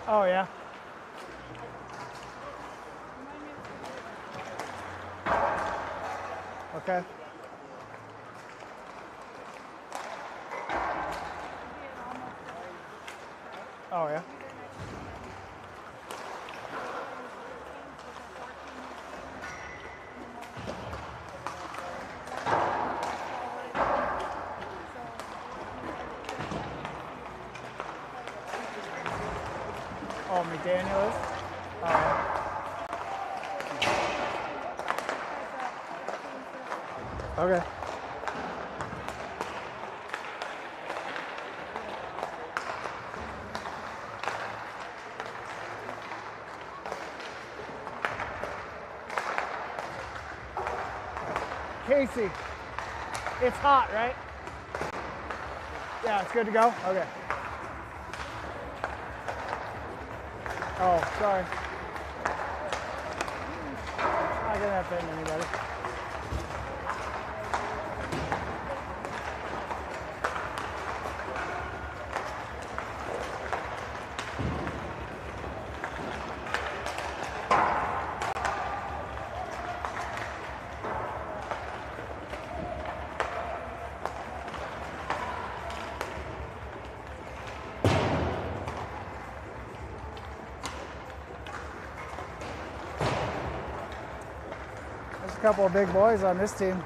Oh, yeah. Okay. Oh, yeah. Oh, McDaniel is? Oh, yeah. Okay. Casey, it's hot, right? Yeah, it's good to go? Okay. Oh, sorry. Not gonna offend anybody. There's a couple of big boys on this team.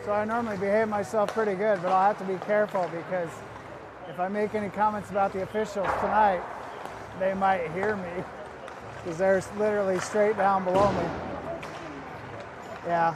So I normally behave myself pretty good, but I'll have to be careful because if I make any comments about the officials tonight, they might hear me because they're literally straight down below me. Yeah.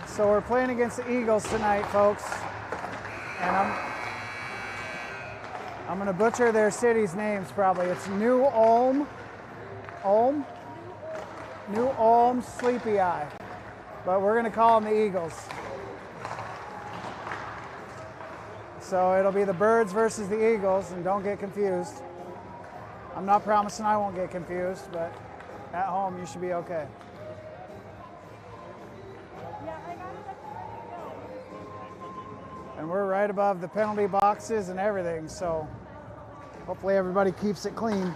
So we're playing against the Eagles tonight, folks, and I'm going to butcher their city's names probably. It's New Ulm Sleepy Eye, but we're going to call them the Eagles. So it'll be the Birds versus the Eagles, and don't get confused. I'm not promising I won't get confused, but at home you should be okay. And we're right above the penalty boxes and everything, so hopefully everybody keeps it clean.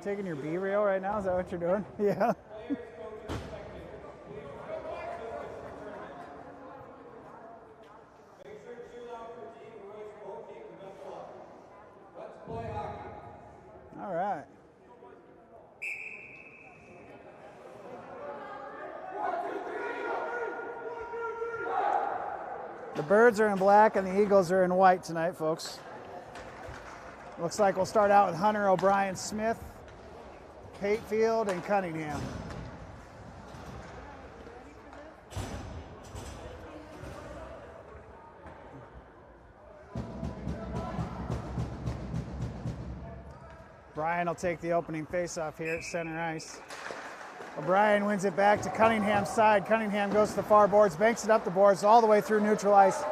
Taking your B-reel right now? Is that what you're doing? Yeah. All right. The Birds are in black and the Eagles are in white tonight, folks. Looks like we'll start out with Hunter, O'Brien, Smith, Patefield, and Cunningham. O'Brien will take the opening faceoff here at center ice. O'Brien wins it back to Cunningham's side. Cunningham goes to the far boards, banks it up the boards all the way through neutral ice,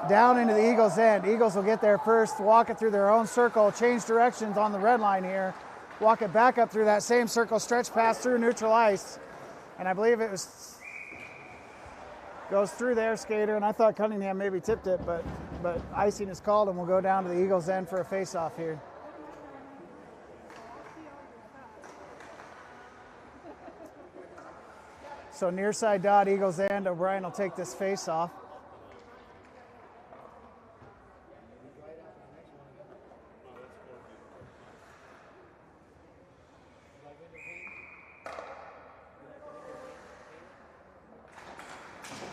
down into the Eagles' end. Eagles will get there first, walk it through their own circle, change directions on the red line here, walk it back up through that same circle, stretch pass through neutral ice. And I believe it goes through their skater, and I thought Cunningham maybe tipped it, but icing is called, and we'll go down to the Eagles' end for a face-off here. So near side dot, Eagles' end, O'Brien will take this face-off.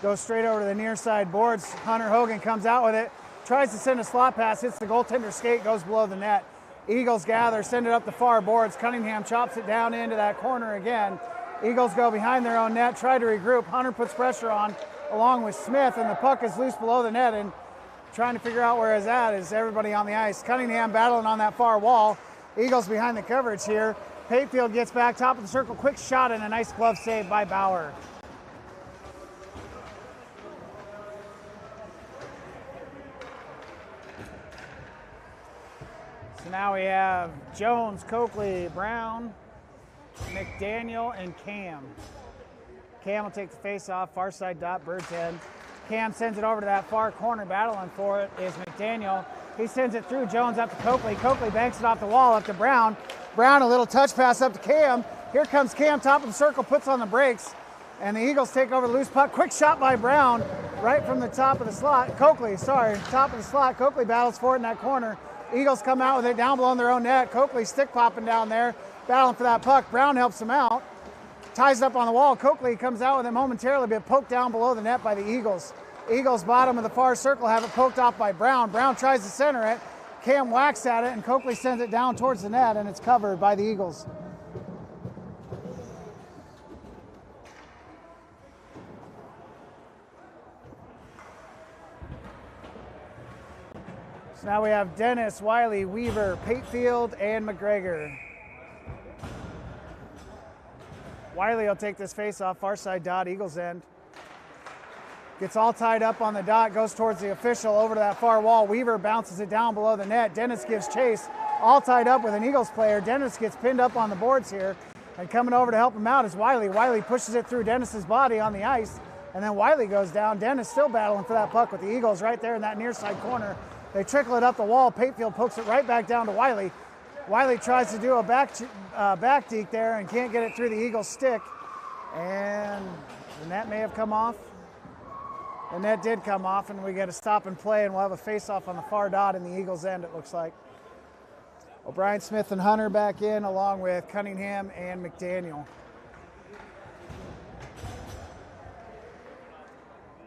Goes straight over to the near side boards. Hunter Hogan comes out with it, tries to send a slot pass, hits the goaltender's skate, goes below the net. Eagles gather, send it up the far boards. Cunningham chops it down into that corner again. Eagles go behind their own net, try to regroup. Hunter puts pressure on along with Smith, and the puck is loose below the net, and trying to figure out where it's at is everybody on the ice. Cunningham battling on that far wall. Eagles behind the coverage here. Patefield gets back, top of the circle, quick shot, and a nice glove save by Bauer. So now we have Jones, Coakley, Brown, McDaniel, and Cam. Cam will take the face-off, far side dot, Bird's head. Cam sends it over to that far corner. Battling for it is McDaniel. He sends it through Jones up to Coakley. Coakley banks it off the wall up to Brown. Brown, a little touch pass up to Cam. Here comes Cam, top of the circle, puts on the brakes. And the Eagles take over the loose puck. Quick shot by Brown right from the top of the slot. Coakley, sorry, top of the slot. Coakley battles for it in that corner. Eagles come out with it down below in their own net. Coakley stick popping down there, battling for that puck. Brown helps him out, ties it up on the wall. Coakley comes out with it momentarily, but poked down below the net by the Eagles. Eagles bottom of the far circle have it poked off by Brown. Brown tries to center it. Cam whacks at it, and Coakley sends it down towards the net, and it's covered by the Eagles. So now we have Dennis, Wiley, Weaver, Patefield, and McGregor. Wiley will take this face-off, far side dot, Eagles end. Gets all tied up on the dot, goes towards the official, over to that far wall. Weaver bounces it down below the net. Dennis gives chase, all tied up with an Eagles player. Dennis gets pinned up on the boards here, and coming over to help him out is Wiley. Wiley pushes it through Dennis's body on the ice, and then Wiley goes down. Dennis still battling for that puck with the Eagles right there in that near side corner. They trickle it up the wall. Patefield pokes it right back down to Wiley. Wiley tries to do a back deke there and can't get it through the Eagles stick, and the net may have come off. The net did come off, and we get a stop and play, and we'll have a face-off on the far dot in the Eagles' end, it looks like. O'Brien, Smith, and Hunter back in, along with Cunningham and McDaniel.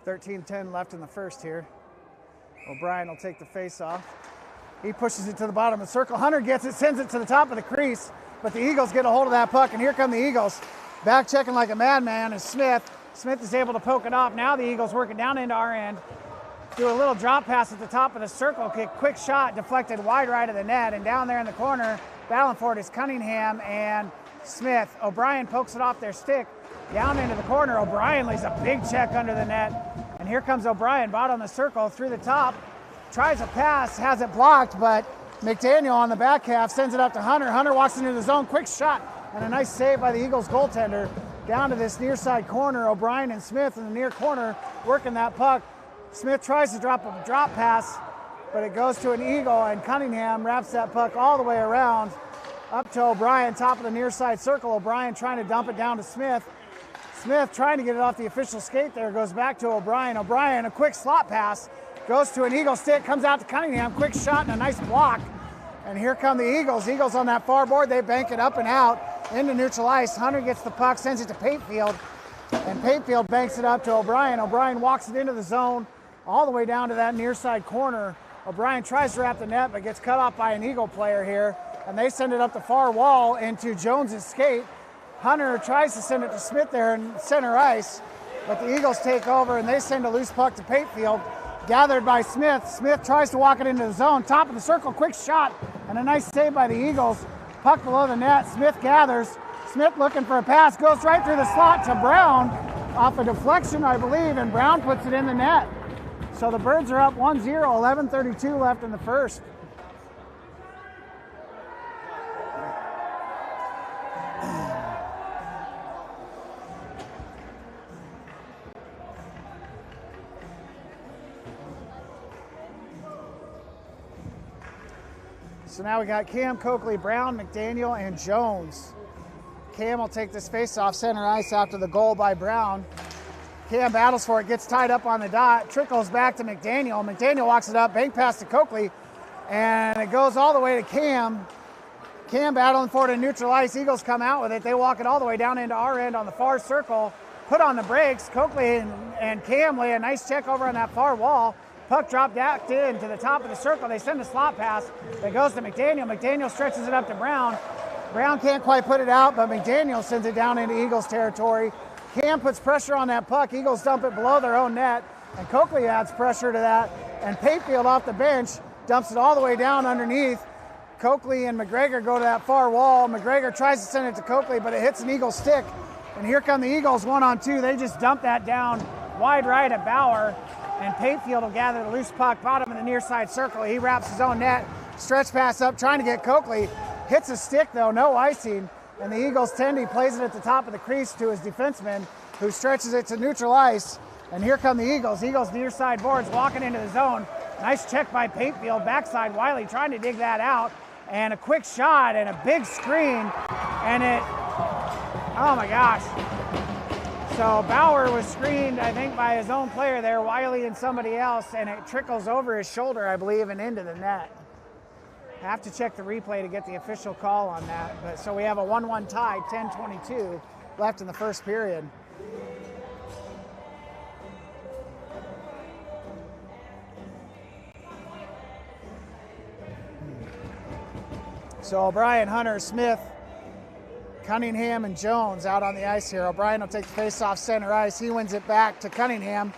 13-10 left in the first here. O'Brien will take the face off. He pushes it to the bottom of the circle. Hunter gets it, sends it to the top of the crease, but the Eagles get a hold of that puck, and here come the Eagles. Back checking like a madman is Smith. Smith is able to poke it off. Now the Eagles working down into our end. Do a little drop pass at the top of the circle. Quick shot deflected wide right of the net, and down there in the corner, battling for it is Cunningham and Smith. O'Brien pokes it off their stick. Down into the corner, O'Brien lays a big check under the net. And here comes O'Brien, bottom of the circle, through the top. Tries a pass, has it blocked, but McDaniel on the back half sends it up to Hunter. Hunter walks into the zone, quick shot, and a nice save by the Eagles goaltender. Down to this near side corner, O'Brien and Smith in the near corner working that puck. Smith tries to drop a drop pass, but it goes to an Eagle, and Cunningham wraps that puck all the way around up to O'Brien, top of the near side circle. O'Brien trying to dump it down to Smith. Smith trying to get it off the official skate there, goes back to O'Brien. O'Brien, a quick slot pass, goes to an Eagle stick, comes out to Cunningham, quick shot and a nice block. And here come the Eagles. Eagles on that far board, they bank it up and out into neutral ice. Hunter gets the puck, sends it to Patefield, and Patefield banks it up to O'Brien. O'Brien walks it into the zone all the way down to that near side corner. O'Brien tries to wrap the net, but gets cut off by an Eagle player here, and they send it up the far wall into Jones's skate. Hunter tries to send it to Smith there in center ice, but the Eagles take over and they send a loose puck to Patefield, gathered by Smith. Smith tries to walk it into the zone, top of the circle, quick shot, and a nice save by the Eagles. Puck below the net, Smith gathers. Smith looking for a pass, goes right through the slot to Brown, off a deflection, I believe, and Brown puts it in the net. So the Birds are up 1-0, 11:32 left in the first. So now we got Cam, Coakley, Brown, McDaniel, and Jones. Cam will take this face-off center ice after the goal by Brown. Cam battles for it, gets tied up on the dot, trickles back to McDaniel. McDaniel walks it up, bank pass to Coakley, and it goes all the way to Cam. Cam battling for it in neutral ice. Eagles come out with it. They walk it all the way down into our end on the far circle, put on the brakes. Coakley and Cam lay a nice check over on that far wall. Puck dropped back in to the top of the circle. They send a slot pass that goes to McDaniel. McDaniel stretches it up to Brown. Brown can't quite put it out, but McDaniel sends it down into Eagles territory. Cam puts pressure on that puck. Eagles dump it below their own net, and Coakley adds pressure to that. And Patefield off the bench dumps it all the way down underneath. Coakley and McGregor go to that far wall. McGregor tries to send it to Coakley, but it hits an Eagle stick. And here come the Eagles 1-on-2. They just dump that down wide right at Bauer. And Patefield will gather the loose puck, bottom of the near side circle. He wraps his own net, stretch pass up, trying to get Coakley. Hits a stick though, no icing. And the Eagles Tendy plays it at the top of the crease to his defenseman, who stretches it to neutral ice. And here come the Eagles. Eagles near side boards, walking into the zone. Nice check by Patefield, backside Wiley trying to dig that out. And a quick shot and a big screen. And it, oh my gosh. So Bauer was screened, I think, by his own player there, Wiley and somebody else, and it trickles over his shoulder, I believe, and into the net. Have to check the replay to get the official call on that. But so we have a 1-1 tie, 10:22 left in the first period. So O'Brien, Hunter, Smith, Cunningham, and Jones out on the ice here. O'Brien will take the face off center ice. He wins it back to Cunningham.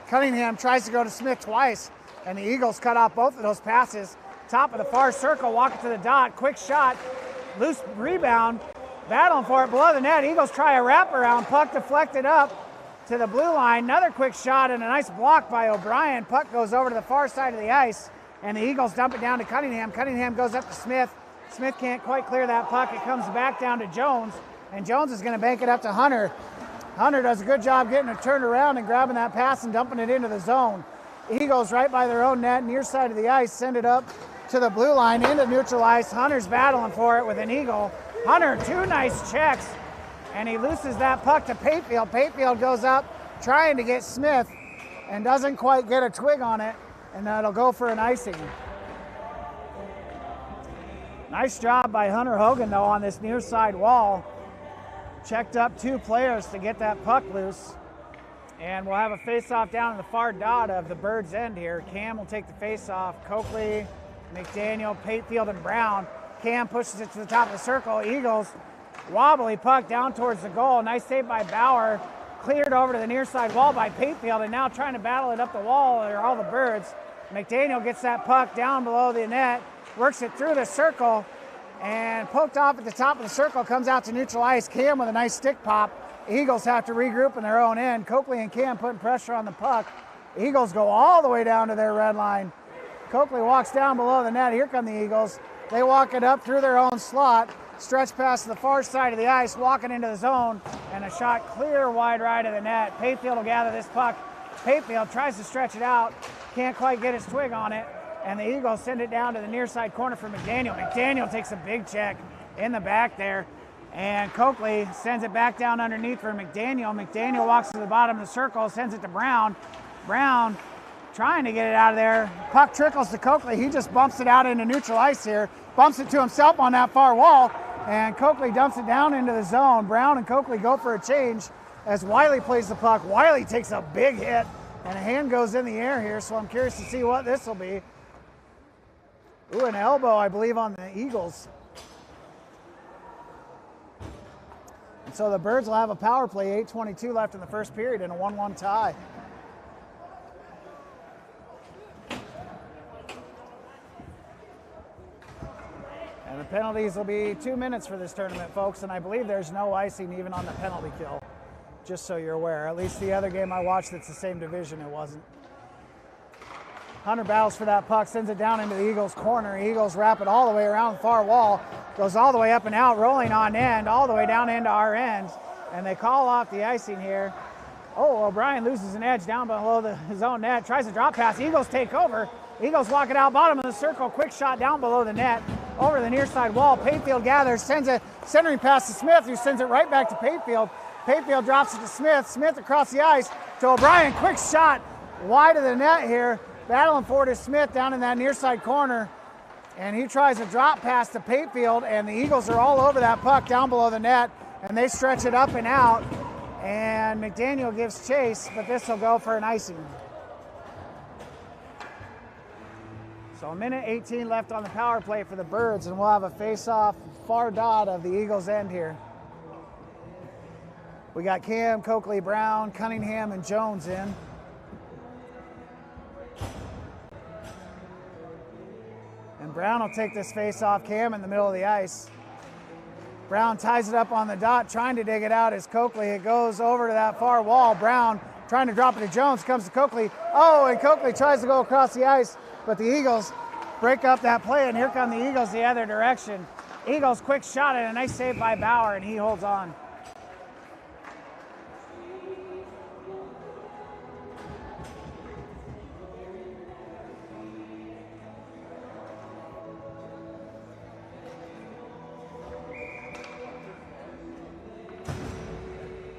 Cunningham tries to go to Smith twice, and the Eagles cut off both of those passes. Top of the far circle, walk it to the dot, quick shot, loose rebound, battling for it below the net. Eagles try a wraparound, puck deflected up to the blue line. Another quick shot and a nice block by O'Brien. Puck goes over to the far side of the ice, and the Eagles dump it down to Cunningham. Cunningham goes up to Smith. Smith can't quite clear that puck. It comes back down to Jones, and Jones is going to bank it up to Hunter. Hunter does a good job getting it turned around and grabbing that pass and dumping it into the zone. Eagles right by their own net, near side of the ice, send it up to the blue line into neutral ice. Hunter's battling for it with an Eagle. Hunter, two nice checks, and he looses that puck to Patefield. Patefield goes up trying to get Smith and doesn't quite get a twig on it, and that'll go for an icing. Nice job by Hunter Hogan, though, on this near side wall. Checked up two players to get that puck loose. And we'll have a face-off down in the far dot of the Birds end here. Cam will take the face-off. Coakley, McDaniel, Patefield, and Brown. Cam pushes it to the top of the circle. Eagles, wobbly puck down towards the goal. Nice save by Bauer. Cleared over to the near side wall by Patefield, and now trying to battle it up the wall are all the Birds. McDaniel gets that puck down below the net, works it through the circle, and poked off at the top of the circle, comes out to neutral ice. Cam with a nice stick pop. Eagles have to regroup in their own end. Coakley and Cam putting pressure on the puck. Eagles go all the way down to their red line. Coakley walks down below the net. Here come the Eagles. They walk it up through their own slot, stretch past the far side of the ice, walking into the zone, and a shot clear wide right of the net. Patefield will gather this puck. Patefield tries to stretch it out, can't quite get his twig on it, and the Eagles send it down to the near side corner for McDaniel. McDaniel takes a big check in the back there, and Coakley sends it back down underneath for McDaniel. McDaniel walks to the bottom of the circle, sends it to Brown. Brown trying to get it out of there. Puck trickles to Coakley. He just bumps it out into neutral ice here, bumps it to himself on that far wall, and Coakley dumps it down into the zone. Brown and Coakley go for a change as Wiley plays the puck. Wiley takes a big hit, and a hand goes in the air here, so I'm curious to see what this will be. Ooh, an elbow, I believe, on the Eagles. And so the Birds will have a power play, 8:22 left in the first period, and a 1-1 tie. And the penalties will be 2 minutes for this tournament, folks, and I believe there's no icing even on the penalty kill, just so you're aware. At least the other game I watched that's the same division, it wasn't. Hunter battles for that puck, sends it down into the Eagles' corner. Eagles wrap it all the way around the far wall, goes all the way up and out, rolling on end, all the way down into our end, and they call off the icing here. Oh, O'Brien loses an edge down below his own net, tries to drop pass. Eagles take over. Eagles walk it out bottom of the circle, quick shot down below the net, over the near side wall. Patefield gathers, sends a centering pass to Smith, who sends it right back to Patefield. Patefield drops it to Smith. Smith across the ice to O'Brien. Quick shot wide of the net here. Battling forward is Smith down in that near side corner. And he tries a drop pass to Patefield, and the Eagles are all over that puck down below the net, and they stretch it up and out. And McDaniel gives chase, but this will go for an icing. So 1:18 left on the power play for the Birds, and we'll have a face-off far dot of the Eagles' end here. We got Cam, Coakley, Brown, Cunningham, and Jones in. And Brown will take this face-off. Cam in the middle of the ice. Brown ties it up on the dot, trying to dig it out as Coakley. It goes over to that far wall. Brown trying to drop it to Jones, comes to Coakley. Oh, and Coakley tries to go across the ice, but the Eagles break up that play, and here come the Eagles the other direction. Eagles quick shot and a nice save by Bauer, and he holds on.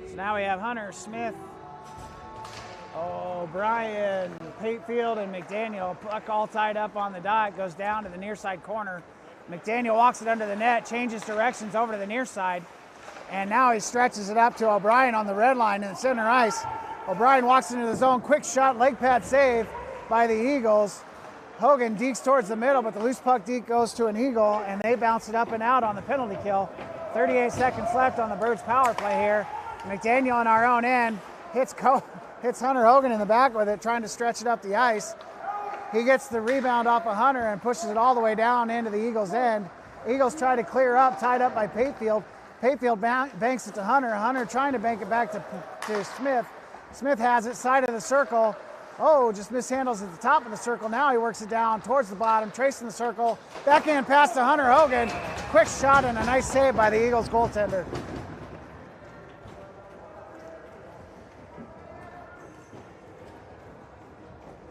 So now we have Hunter, Smith, O'Brien, Patefield, and McDaniel. Puck all tied up on the dot, goes down to the near side corner. McDaniel walks it under the net, changes directions over to the near side, and now he stretches it up to O'Brien on the red line in the center ice. O'Brien walks into the zone, quick shot, leg pad save by the Eagles. Hogan dekes towards the middle, but the loose puck deke goes to an Eagle, and they bounce it up and out on the penalty kill. 38 seconds left on the Birds power play here. McDaniel on our own end hits Hunter Hogan in the back with it, trying to stretch it up the ice. He gets the rebound off of Hunter and pushes it all the way down into the Eagles' end. Eagles try to clear up, tied up by Patefield. Patefield banks it to Hunter. Hunter trying to bank it back to Smith. Smith has it, side of the circle. Oh, just mishandles at the top of the circle. Now he works it down towards the bottom, tracing the circle. Backhand pass to Hunter Hogan. Quick shot and a nice save by the Eagles goaltender.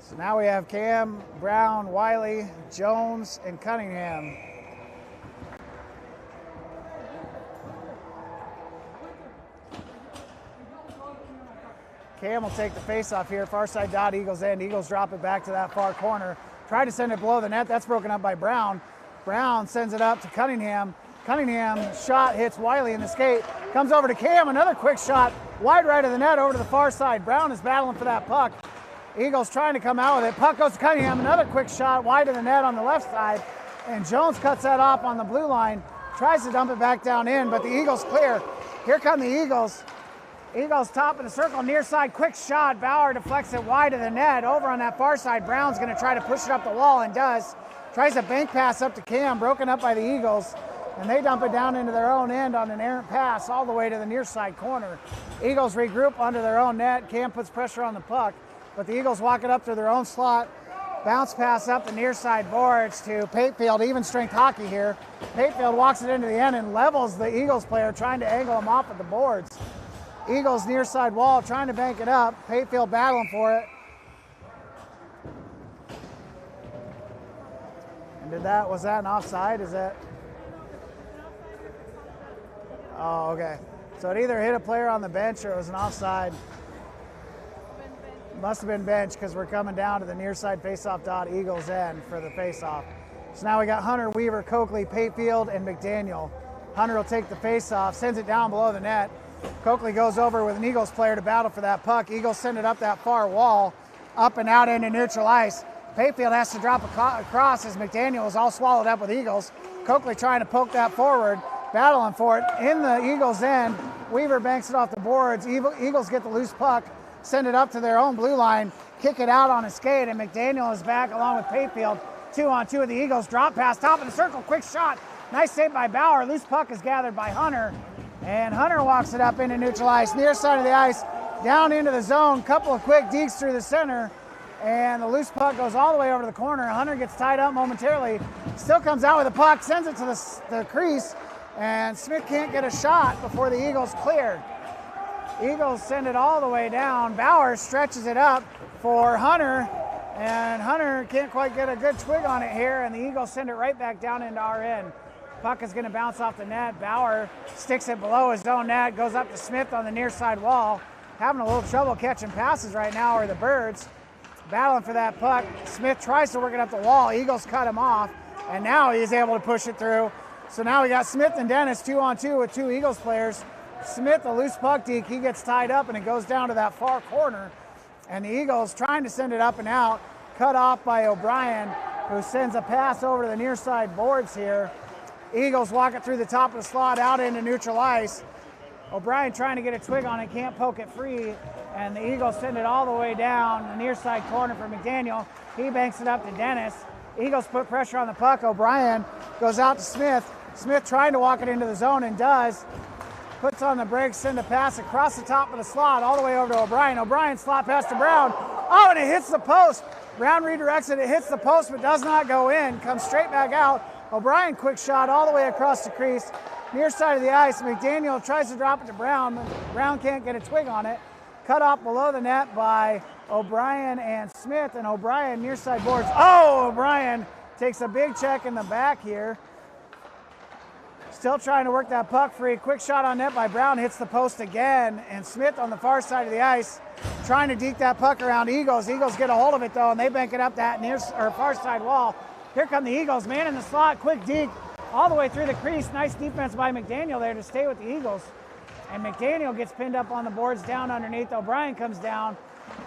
So now we have Cam, Brown, Wiley, Jones, and Cunningham. Cam will take the face-off here, far side dot, Eagles end. Eagles drop it back to that far corner. Try to send it below the net. That's broken up by Brown. Brown sends it up to Cunningham. Cunningham's shot hits Wiley in the skate. Comes over to Cam, another quick shot Wide right of the net over to the far side. Brown is battling for that puck. Eagles trying to come out with it. Puck goes to Cunningham. Another quick shot wide of the net on the left side. And Jones cuts that off on the blue line. Tries to dump it back down in, but the Eagles clear. Here come the Eagles. Eagles top of the circle, near side, quick shot. Bauer deflects it wide of the net. Over on that far side, Brown's going to try to push it up the wall and does. Tries a bank pass up to Cam, broken up by the Eagles. And they dump it down into their own end on an errant pass all the way to the near side corner. Eagles regroup under their own net. Cam puts pressure on the puck, but the Eagles walk it up to their own slot. Bounce pass up the near side boards to Patefield, even strength hockey here. Patefield walks it into the end and levels the Eagles player, trying to angle him off at the boards. Eagles near side wall trying to bank it up. Patefield battling for it. And was that an offside? Is that? Oh, okay. So it either hit a player on the bench or it was an offside. Must have been bench because we're coming down to the near side faceoff dot Eagles end for the faceoff. So now we got Hunter, Weaver, Coakley, Patefield, and McDaniel. Hunter will take the faceoff, sends it down below the net. Coakley goes over with an Eagles player to battle for that puck. Eagles send it up that far wall, up and out into neutral ice. Patefield has to drop across as McDaniel is all swallowed up with Eagles. Coakley trying to poke that forward, battling for it in the Eagles end. Weaver banks it off the boards. Eagles get the loose puck, send it up to their own blue line, kick it out on a skate, and McDaniel is back along with Patefield. 2-on-2 of the Eagles. Drop pass, top of the circle, quick shot. Nice save by Bauer. Loose puck is gathered by Hunter, and Hunter walks it up into neutral ice, near side of the ice, down into the zone. Couple of quick dekes through the center, and the loose puck goes all the way over to the corner. Hunter gets tied up momentarily, still comes out with the puck, sends it to the crease, and Smith can't get a shot before the Eagles clear. Eagles send it all the way down. Bauer stretches it up for Hunter, and Hunter can't quite get a good twig on it here, and the Eagles send it right back down into our end. Puck is going to bounce off the net. Bauer sticks it below his own net, goes up to Smith on the near side wall. Having a little trouble catching passes right now are the Birds. Battling for that puck. Smith tries to work it up the wall. Eagles cut him off, and now he's able to push it through. So now we got Smith and Dennis 2-on-2 with two Eagles players. Smith, a loose puck deke, he gets tied up and it goes down to that far corner. And the Eagles trying to send it up and out, cut off by O'Brien, who sends a pass over to the near side boards here. Eagles walk it through the top of the slot out into neutral ice. O'Brien trying to get a twig on it, can't poke it free, and the Eagles send it all the way down the near side corner for McDaniel. He banks it up to Dennis. Eagles put pressure on the puck. O'Brien goes out to Smith. Smith trying to walk it into the zone and does. Puts on the brakes, send a pass across the top of the slot all the way over to O'Brien. O'Brien slot pass to Brown. Oh, and it hits the post. Brown redirects it. It hits the post but does not go in. Comes straight back out. O'Brien quick shot all the way across the crease. Near side of the ice, McDaniel tries to drop it to Brown. Brown can't get a twig on it. Cut off below the net by O'Brien and Smith, and O'Brien near side boards. Oh, O'Brien takes a big check in the back here. Still trying to work that puck free. Quick shot on net by Brown, hits the post again, and Smith on the far side of the ice trying to deke that puck around Eagles. Eagles get a hold of it though, and they bank it up that far side wall. Here come the Eagles, man in the slot, quick deke all the way through the crease. Nice defense by McDaniel there to stay with the Eagles. And McDaniel gets pinned up on the boards down underneath. O'Brien comes down,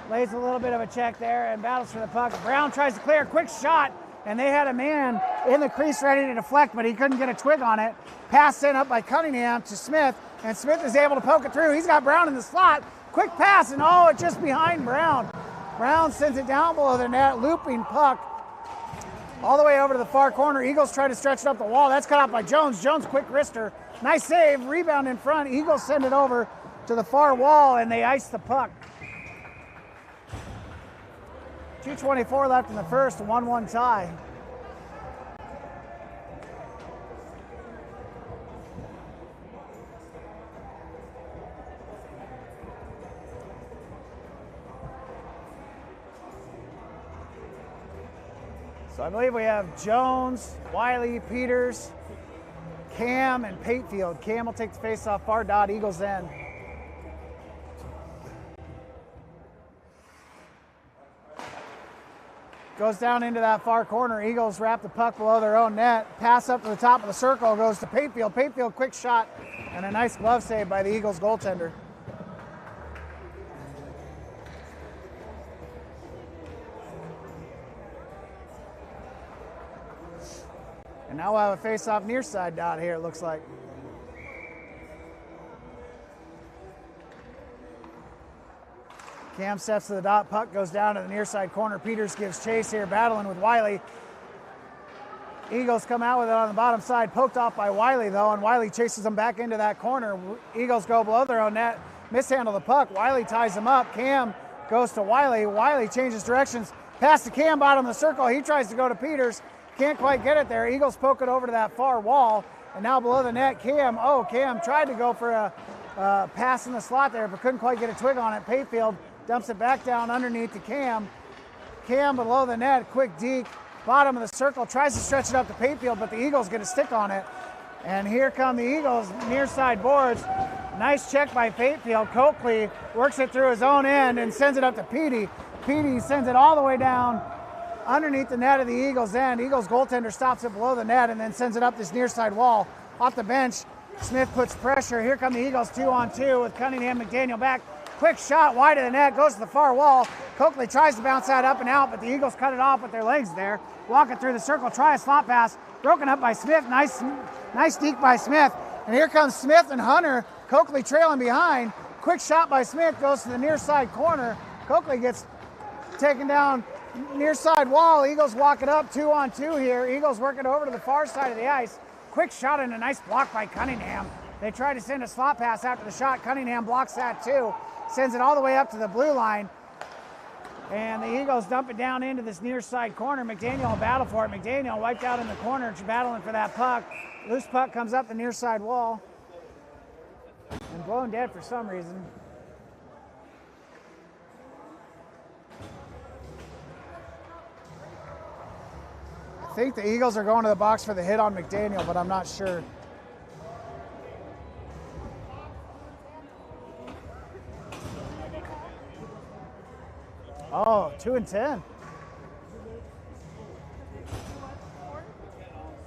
lays a little bit of a check there and battles for the puck. Brown tries to clear, quick shot, and they had a man in the crease ready to deflect, but he couldn't get a twig on it. Pass sent up by Cunningham to Smith, and Smith is able to poke it through. He's got Brown in the slot. Quick pass, and oh, it's just behind Brown. Brown sends it down below the net, looping puck all the way over to the far corner. Eagles try to stretch it up the wall. That's cut off by Jones. Jones quick wrister. Nice save, rebound in front. Eagles send it over to the far wall, and they ice the puck. 2:24 left in the first, 1-1 tie. So I believe we have Jones, Wiley, Peters, Cam, and Patefield. Cam will take the face-off far dot, Eagles end. Goes down into that far corner. Eagles wrap the puck below their own net. Pass up to the top of the circle, goes to Patefield. Patefield quick shot, and a nice glove save by the Eagles goaltender. And now we'll have a face-off near side dot here, it looks like. Cam steps to the dot, puck goes down to the near side corner. Peters gives chase here, battling with Wiley. Eagles come out with it on the bottom side, poked off by Wiley though, and Wiley chases them back into that corner. Eagles go below their own net, mishandle the puck. Wiley ties them up. Cam goes to Wiley. Wiley changes directions, pass to Cam, bottom of the circle. He tries to go to Peters, can't quite get it there. Eagles poke it over to that far wall, and now below the net, Cam tried to go for a pass in the slot there, but couldn't quite get a twig on it. Payfield dumps it back down underneath to Cam. Cam below the net, quick deke, bottom of the circle, tries to stretch it up to Payfield, but the Eagles get a stick on it. And here come the Eagles, near side boards. Nice check by Payfield. Coakley works it through his own end and sends it up to Petey. Petey sends it all the way down underneath the net of the Eagles' end. Eagles goaltender stops it below the net and then sends it up this near side wall. Off the bench, Smith puts pressure. Here come the Eagles 2-on-2 with Cunningham, McDaniel back. Quick shot wide of the net, goes to the far wall. Coakley tries to bounce that up and out, but the Eagles cut it off with their legs there. Walking through the circle, try a slot pass. Broken up by Smith. Nice deke by Smith. And here comes Smith and Hunter. Coakley trailing behind. Quick shot by Smith, goes to the near side corner. Coakley gets taken down near side wall. Eagles walk it up 2-on-2 here. Eagles work it over to the far side of the ice. Quick shot and a nice block by Cunningham. They try to send a slot pass after the shot. Cunningham blocks that too. Sends it all the way up to the blue line. And the Eagles dump it down into this near side corner. McDaniel will battle for it. McDaniel wiped out in the corner, battling for that puck. Loose puck comes up the near side wall. And blown dead for some reason. I think the Eagles are going to the box for the hit on McDaniel, but I'm not sure. Oh, 2-10.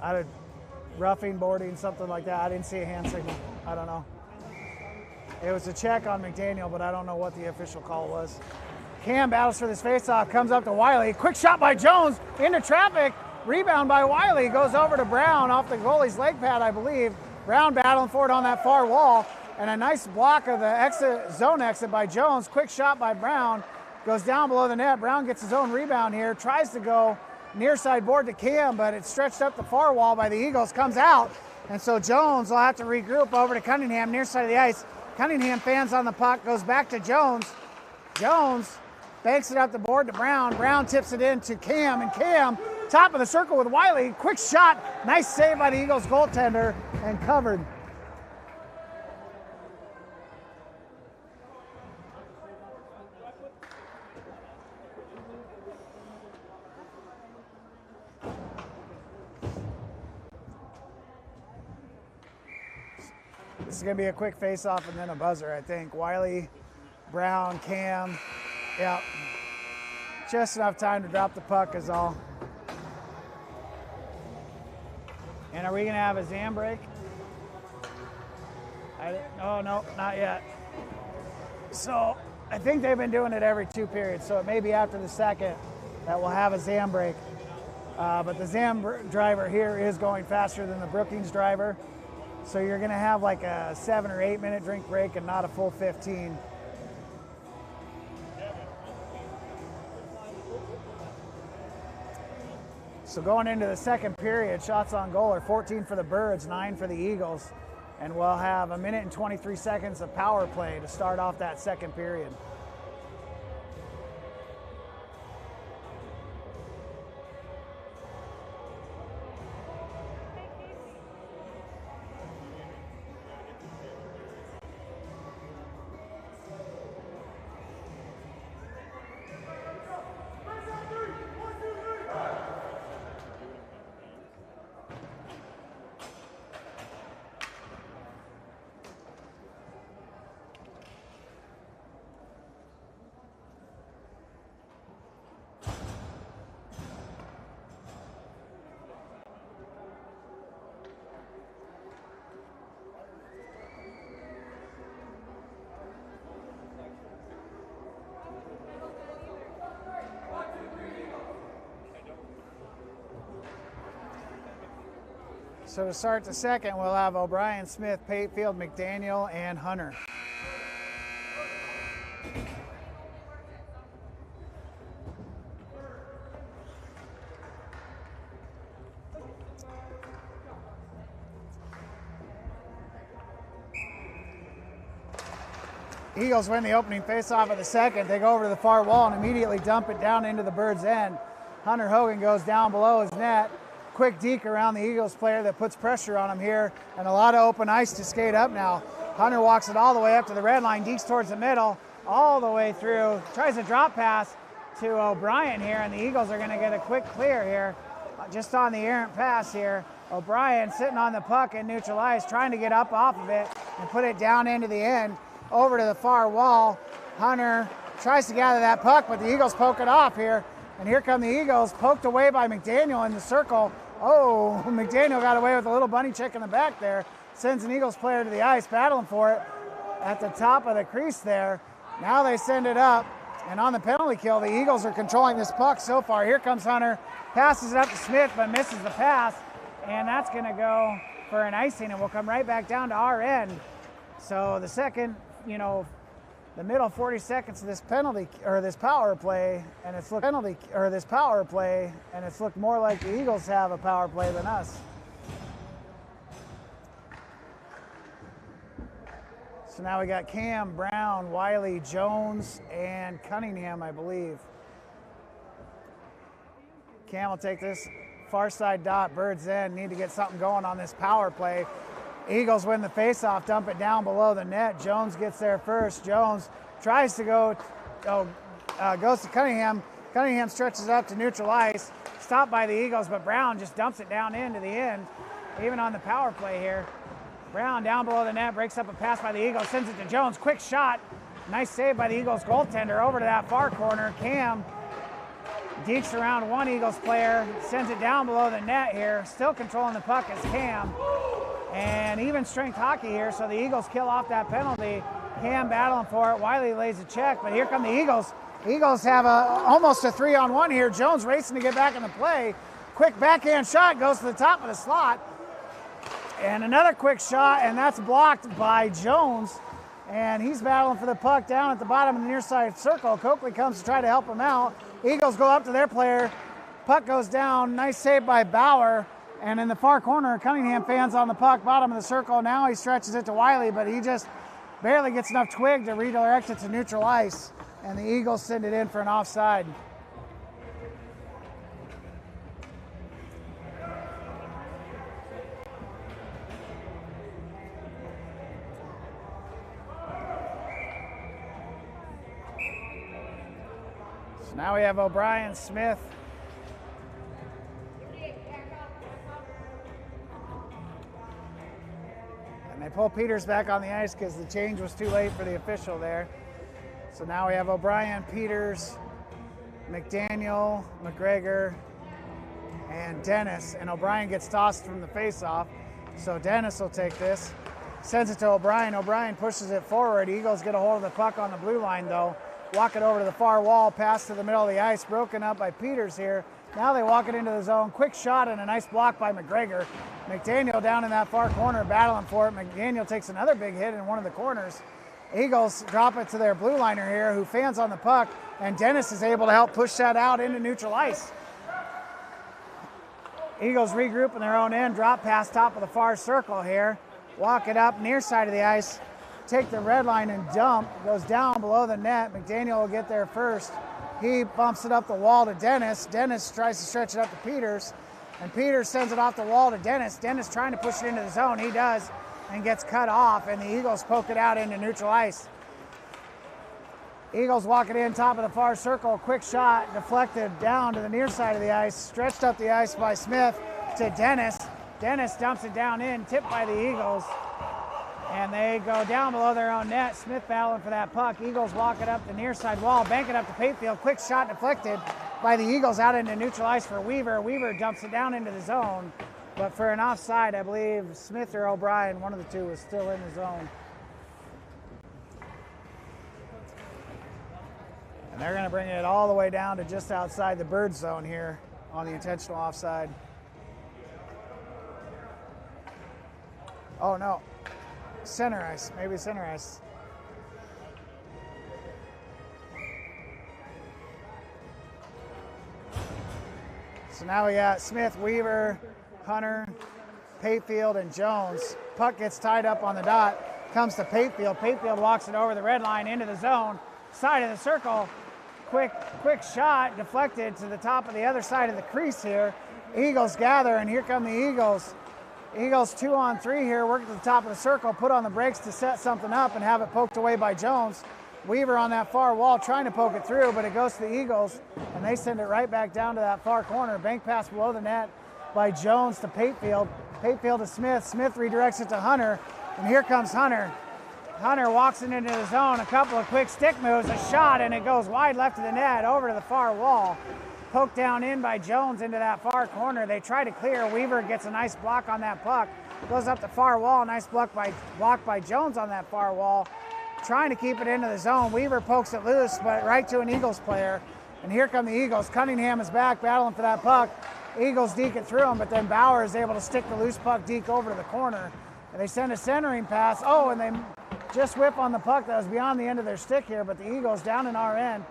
Out of roughing, boarding, something like that. I didn't see a hand signal. I don't know. It was a check on McDaniel, but I don't know what the official call was. Cam battles for this faceoff, comes up to Wiley. Quick shot by Jones into traffic. Rebound by Wiley, goes over to Brown off the goalie's leg pad, I believe. Brown battling for it on that far wall. And a nice block of the zone exit by Jones. Quick shot by Brown. Goes down below the net. Brown gets his own rebound here. Tries to go near side board to Cam, but it's stretched up the far wall by the Eagles. Comes out. And so Jones will have to regroup over to Cunningham, near side of the ice. Cunningham fans on the puck. Goes back to Jones. Jones banks it up the board to Brown. Brown tips it in to Cam. And Cam, top of the circle with Wiley. Quick shot. Nice save by the Eagles goaltender and covered. This is going to be a quick face-off and then a buzzer, I think. Wiley, Brown, Cam. Yep. Just enough time to drop the puck is all. And are we going to have a Zam break? Oh, no, not yet. So I think they've been doing it every 2 periods, so it may be after the second that we'll have a Zam break. But the Zam driver here is going faster than the Brookings driver. So you're going to have like a 7 or 8 minute drink break and not a full 15. So going into the second period, shots on goal are 14 for the Birds, 9 for the Eagles. And we'll have 1 minute and 23 seconds of power play to start off that second period. So to start the second, we'll have O'Brien, Smith, Patefield, McDaniel, and Hunter. Eagles win the opening faceoff of the second. They go over to the far wall and immediately dump it down into the bird's end. Hunter Hogan goes down below his net. Quick deke around the Eagles player that puts pressure on him here, and a lot of open ice to skate up now. Hunter walks it all the way up to the red line, dekes towards the middle, all the way through, tries a drop pass to O'Brien here, and the Eagles are gonna get a quick clear here, just on the errant pass here. O'Brien sitting on the puck in neutral ice, trying to get up off of it and put it down into the end. Over to the far wall. Hunter tries to gather that puck, but the Eagles poke it off here. And here come the Eagles, poked away by McDaniel in the circle. Oh, McDaniel got away with a little bunny check in the back there. Sends an Eagles player to the ice, battling for it at the top of the crease there. Now they send it up, and on the penalty kill, the Eagles are controlling this puck so far. Here comes Hunter, passes it up to Smith, but misses the pass. And that's gonna go for an icing, and we'll come right back down to our end. So the second, the middle 40 seconds of this penalty or this power play, and it's looked more like the Eagles have a power play than us. So now we got Cam, Brown, Wiley, Jones, and Cunningham, I believe. Cam will take this far side dot, bird's end. Need to get something going on this power play. Eagles win the faceoff, dump it down below the net. Jones gets there first. Jones tries to goes to Cunningham. Cunningham stretches up to neutral ice. Stopped by the Eagles, but Brown just dumps it down into the end, even on the power play here. Brown down below the net, breaks up a pass by the Eagles, sends it to Jones. Quick shot. Nice save by the Eagles goaltender over to that far corner. Cam dekes around one Eagles player, sends it down below the net here. Still controlling the puck is Cam. And even strength hockey here, so the Eagles kill off that penalty. Cam battling for it. Wiley lays a check, but here come the Eagles. Eagles have almost a 3-on-1 here. Jones racing to get back into play. Quick backhand shot goes to the top of the slot. And another quick shot, and that's blocked by Jones. And he's battling for the puck down at the bottom of the near side circle. Coakley comes to try to help him out. Eagles go up to their player. Puck goes down. Nice save by Bauer. And in the far corner, Cunningham fans on the puck, bottom of the circle. Now he stretches it to Wiley, but he just barely gets enough twig to redirect it to neutral ice. And the Eagles send it in for an offside. So now we have O'Brien, Smith, they pull Peters back on the ice because the change was too late for the official there. So now we have O'Brien, Peters, McDaniel, McGregor, and Dennis. And O'Brien gets tossed from the faceoff. So Dennis will take this, sends it to O'Brien. O'Brien pushes it forward. Eagles get a hold of the puck on the blue line though. Walk it over to the far wall, pass to the middle of the ice, broken up by Peters here. Now they walk it into the zone. Quick shot and a nice block by McGregor. McDaniel down in that far corner battling for it. McDaniel takes another big hit in one of the corners. Eagles drop it to their blue liner here who fans on the puck, and Dennis is able to help push that out into neutral ice. Eagles regroup in their own end, drop past top of the far circle here. Walk it up near side of the ice, take the red line and dump. Goes down below the net. McDaniel will get there first. He bumps it up the wall to Dennis. Dennis tries to stretch it up to Peters, and Peters sends it off the wall to Dennis. Dennis trying to push it into the zone. He does, and gets cut off, and the Eagles poke it out into neutral ice. Eagles walk it in top of the far circle. Quick shot deflected down to the near side of the ice. Stretched up the ice by Smith to Dennis. Dennis dumps it down in, tipped by the Eagles. And they go down below their own net. Smith battling for that puck. Eagles walk it up the near side wall, bank it up to Patefield. Quick shot deflected by the Eagles out into neutral ice for Weaver. Weaver dumps it down into the zone. But for an offside, I believe Smith or O'Brien, one of the two, was still in the zone. And they're going to bring it all the way down to just outside the bird zone here on the intentional offside. Oh no, center ice, maybe center ice. So now we got Smith, Weaver, Hunter, Patefield, and Jones. Puck gets tied up on the dot, comes to Patefield. Patefield walks it over the red line into the zone, side of the circle. Quick shot, deflected to the top of the other side of the crease here. Eagles gather, and here come the Eagles. Eagles 2-on-3 here, work at the top of the circle, put on the brakes to set something up and have it poked away by Jones. Weaver on that far wall trying to poke it through, but it goes to the Eagles, and they send it right back down to that far corner. Bank pass below the net by Jones to Patefield. Patefield to Smith. Smith redirects it to Hunter, and here comes Hunter. Hunter walks it into the zone, a couple of quick stick moves, a shot, and it goes wide left of the net over to the far wall. Poked down in by Jones into that far corner. They try to clear. Weaver gets a nice block on that puck. Goes up the far wall, nice block by Jones on that far wall. Trying to keep it into the zone. Weaver pokes it loose, but right to an Eagles player. And here come the Eagles. Cunningham is back battling for that puck. Eagles deke it through him, but then Bauer is able to stick the loose puck deke over to the corner. And they send a centering pass. Oh, and they just whip on the puck that was beyond the end of their stick here, but the Eagles down in our end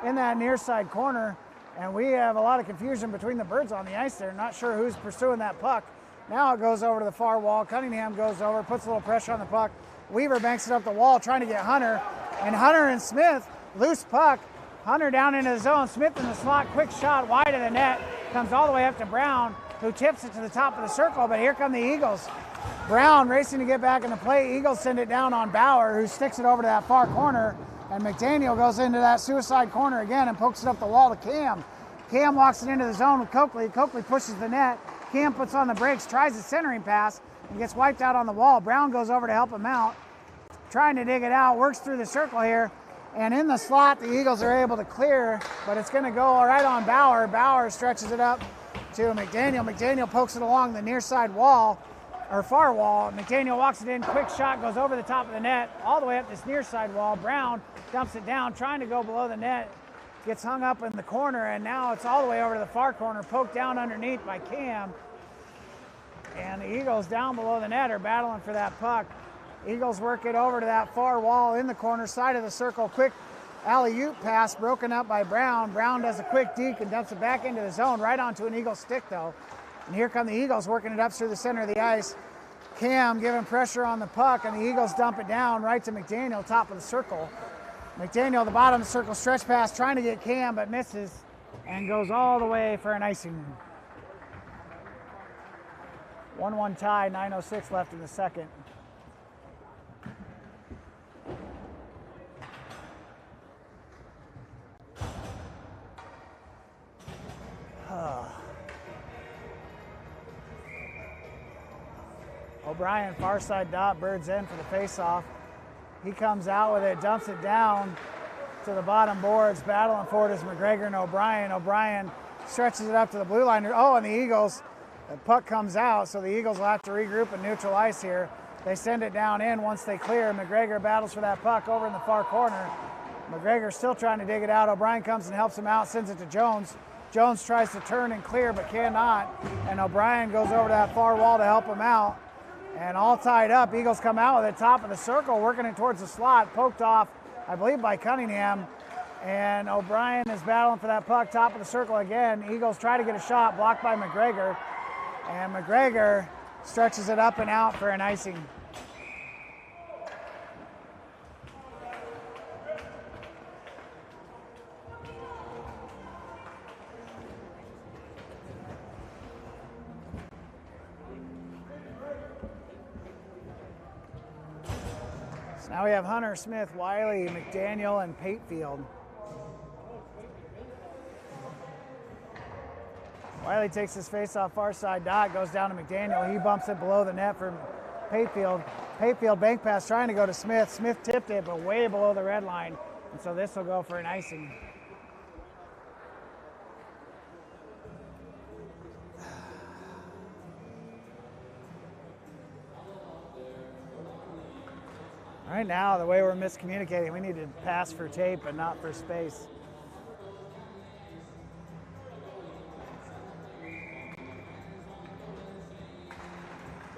in that near side corner. And we have a lot of confusion between the birds on the ice there. Not sure who's pursuing that puck. Now it goes over to the far wall. Cunningham goes over, puts a little pressure on the puck. Weaver banks it up the wall, trying to get Hunter. And Hunter and Smith, loose puck. Hunter down into the zone. Smith in the slot, quick shot wide of the net. Comes all the way up to Brown, who tips it to the top of the circle. But here come the Eagles. Brown racing to get back in the play. Eagles send it down on Bauer, who sticks it over to that far corner. And McDaniel goes into that suicide corner again and pokes it up the wall to Cam. Cam walks it into the zone with Coakley. Coakley pushes the net. Cam puts on the brakes, tries a centering pass, and gets wiped out on the wall. Brown goes over to help him out, trying to dig it out, works through the circle here. And in the slot, the Eagles are able to clear, but it's going to go right on Bauer. Bauer stretches it up to McDaniel. McDaniel pokes it along the near side wall, or far wall. McDaniel walks it in, quick shot, goes over the top of the net, all the way up this near side wall. Brown dumps it down, trying to go below the net, gets hung up in the corner, and now it's all the way over to the far corner, poked down underneath by Cam. And the Eagles down below the net are battling for that puck. Eagles work it over to that far wall in the corner side of the circle. Quick alley-oop pass broken up by Brown. Brown does a quick deke and dumps it back into the zone, right onto an Eagle stick though. And here come the Eagles working it up through the center of the ice. Cam giving pressure on the puck, and the Eagles dump it down right to McDaniel, top of the circle. McDaniel, the bottom of the circle, stretch pass, trying to get Cam, but misses and goes all the way for an icing. 1-1 tie, 9:06 left in the second. O'Brien, far side dot, Birds in for the face-off. He comes out with it, dumps it down to the bottom boards. Battling for it is McGregor and O'Brien. O'Brien stretches it up to the blue line. Oh, and the Eagles, the puck comes out, so the Eagles will have to regroup and neutral ice here. They send it down in once they clear. McGregor battles for that puck over in the far corner. McGregor still trying to dig it out. O'Brien comes and helps him out, sends it to Jones. Jones tries to turn and clear, but cannot. And O'Brien goes over to that far wall to help him out. And all tied up, Eagles come out with the top of the circle, working it towards the slot, poked off, I believe, by Cunningham. And O'Brien is battling for that puck, top of the circle again. Eagles try to get a shot, blocked by McGregor. And McGregor stretches it up and out for an icing. Now we have Hunter, Smith, Wiley, McDaniel, and Patefield. Wiley takes his face off far side dot, goes down to McDaniel. He bumps it below the net for Patefield. Patefield bank pass trying to go to Smith. Smith tipped it, but way below the red line. And so this will go for an icing. Right now, the way we're miscommunicating, we need to pass for tape but not for space.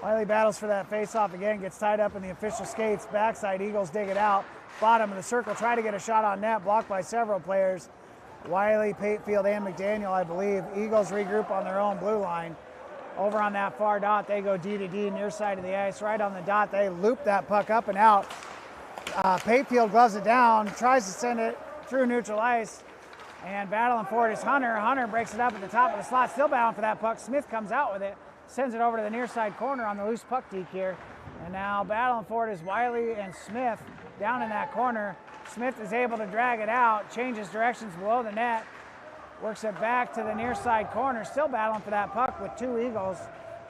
Wiley battles for that face-off again, gets tied up in the official skates. Backside, Eagles dig it out. Bottom of the circle, try to get a shot on net, blocked by several players. Wiley, Patefield, and McDaniel, I believe. Eagles regroup on their own blue line. Over on that far dot, they go D to D, near side of the ice. Right on the dot, they loop that puck up and out. Patefield gloves it down, tries to send it through neutral ice. And battling for it is Hunter. Hunter breaks it up at the top of the slot, still battling for that puck. Smith comes out with it, sends it over to the near side corner on the loose puck deke here. And now battling for it is Wiley and Smith down in that corner. Smith is able to drag it out, changes directions below the net, works it back to the near side corner, still battling for that puck with two Eagles.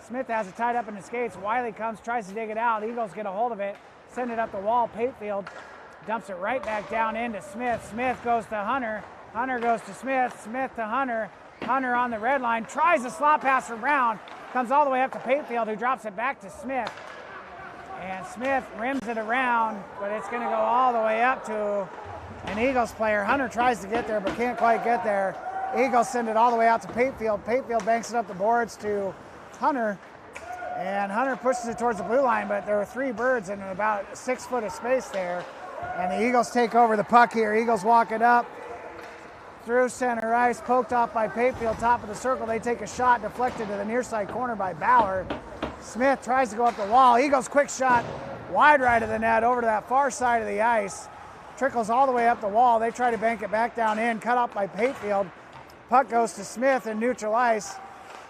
Smith has it tied up in the skates. Wiley comes, tries to dig it out. Eagles get a hold of it, send it up the wall. Patefield dumps it right back down into Smith. Smith goes to Hunter. Hunter goes to Smith. Smith to Hunter. Hunter on the red line, tries a slot pass from Brown, comes all the way up to Patefield, who drops it back to Smith. And Smith rims it around, but it's going to go all the way up to an Eagles player. Hunter tries to get there, but can't quite get there. Eagles send it all the way out to Patefield. Patefield banks it up the boards to Hunter, and Hunter pushes it towards the blue line, but there were three birds in about 6 foot of space there. And the Eagles take over the puck here. Eagles walk it up through center ice, poked off by Patefield, top of the circle. They take a shot, deflected to the near side corner by Bauer. Smith tries to go up the wall. Eagles quick shot, wide right of the net, over to that far side of the ice. Trickles all the way up the wall. They try to bank it back down in, cut up by Patefield. Puck goes to Smith in neutral ice,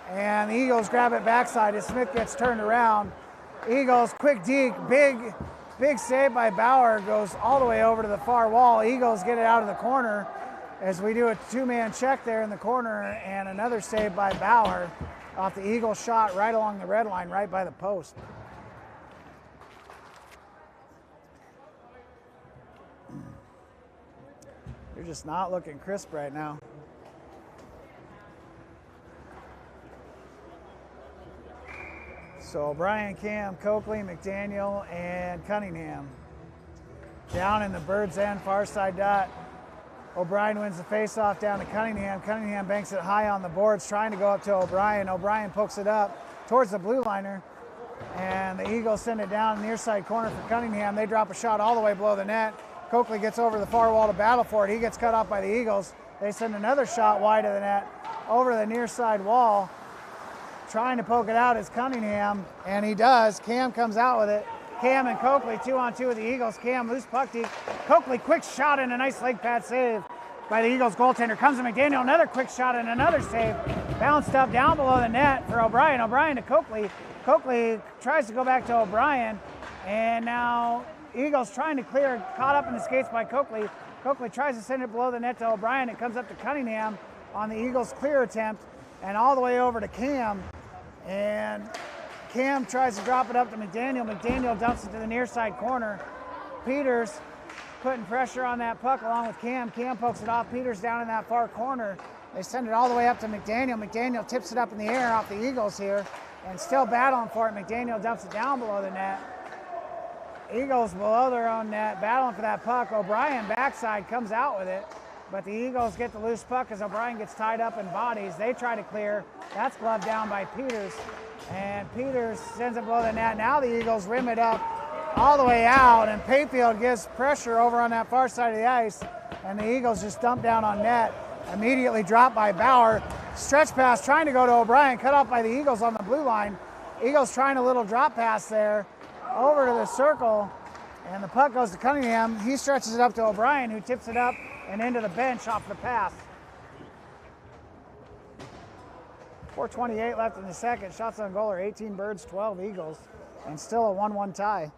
and the Eagles grab it backside as Smith gets turned around. Eagles quick deke, big save by Bauer, goes all the way over to the far wall. Eagles get it out of the corner as we do a two-man check there in the corner, and another save by Bauer off the Eagles shot right along the red line, right by the post. You're just not looking crisp right now. So O'Brien, Cam, Coakley, McDaniel, and Cunningham. Down in the bird's end, far side dot. O'Brien wins the faceoff down to Cunningham. Cunningham banks it high on the boards, trying to go up to O'Brien. O'Brien pokes it up towards the blue liner, and the Eagles send it down near side corner for Cunningham. They drop a shot all the way below the net. Coakley gets over the far wall to battle for it. He gets cut off by the Eagles. They send another shot wide of the net over the near side wall. Trying to poke it out is Cunningham, and he does. Cam comes out with it. Cam and Coakley 2-on-2 with the Eagles. Cam loose puck deep. Coakley quick shot and a nice leg pad save by the Eagles goaltender. Comes to McDaniel, another quick shot and another save. Bounced up down below the net for O'Brien. O'Brien to Coakley. Coakley tries to go back to O'Brien, and now Eagles trying to clear, caught up in the skates by Coakley. Coakley tries to send it below the net to O'Brien. It comes up to Cunningham on the Eagles clear attempt, and all the way over to Cam. And Cam tries to drop it up to McDaniel. McDaniel dumps it to the near side corner. Peters putting pressure on that puck along with Cam. Cam pokes it off. Peters down in that far corner. They send it all the way up to McDaniel. McDaniel tips it up in the air off the Eagles here, and still battling for it. McDaniel dumps it down below the net. Eagles below their own net, battling for that puck. O'Brien backside comes out with it, but the Eagles get the loose puck as O'Brien gets tied up in bodies. They try to clear. That's gloved down by Peters, and Peters sends it below the net. Now the Eagles rim it up all the way out, and Patefield gives pressure over on that far side of the ice, and the Eagles just dump down on net. Immediately dropped by Bauer. Stretch pass trying to go to O'Brien, cut off by the Eagles on the blue line. Eagles trying a little drop pass there over to the circle, and the puck goes to Cunningham. He stretches it up to O'Brien, who tips it up and into the bench off the pass. 4:28 left in the second. Shots on goal are 18 Birds, 12 Eagles, and still a 1-1 tie.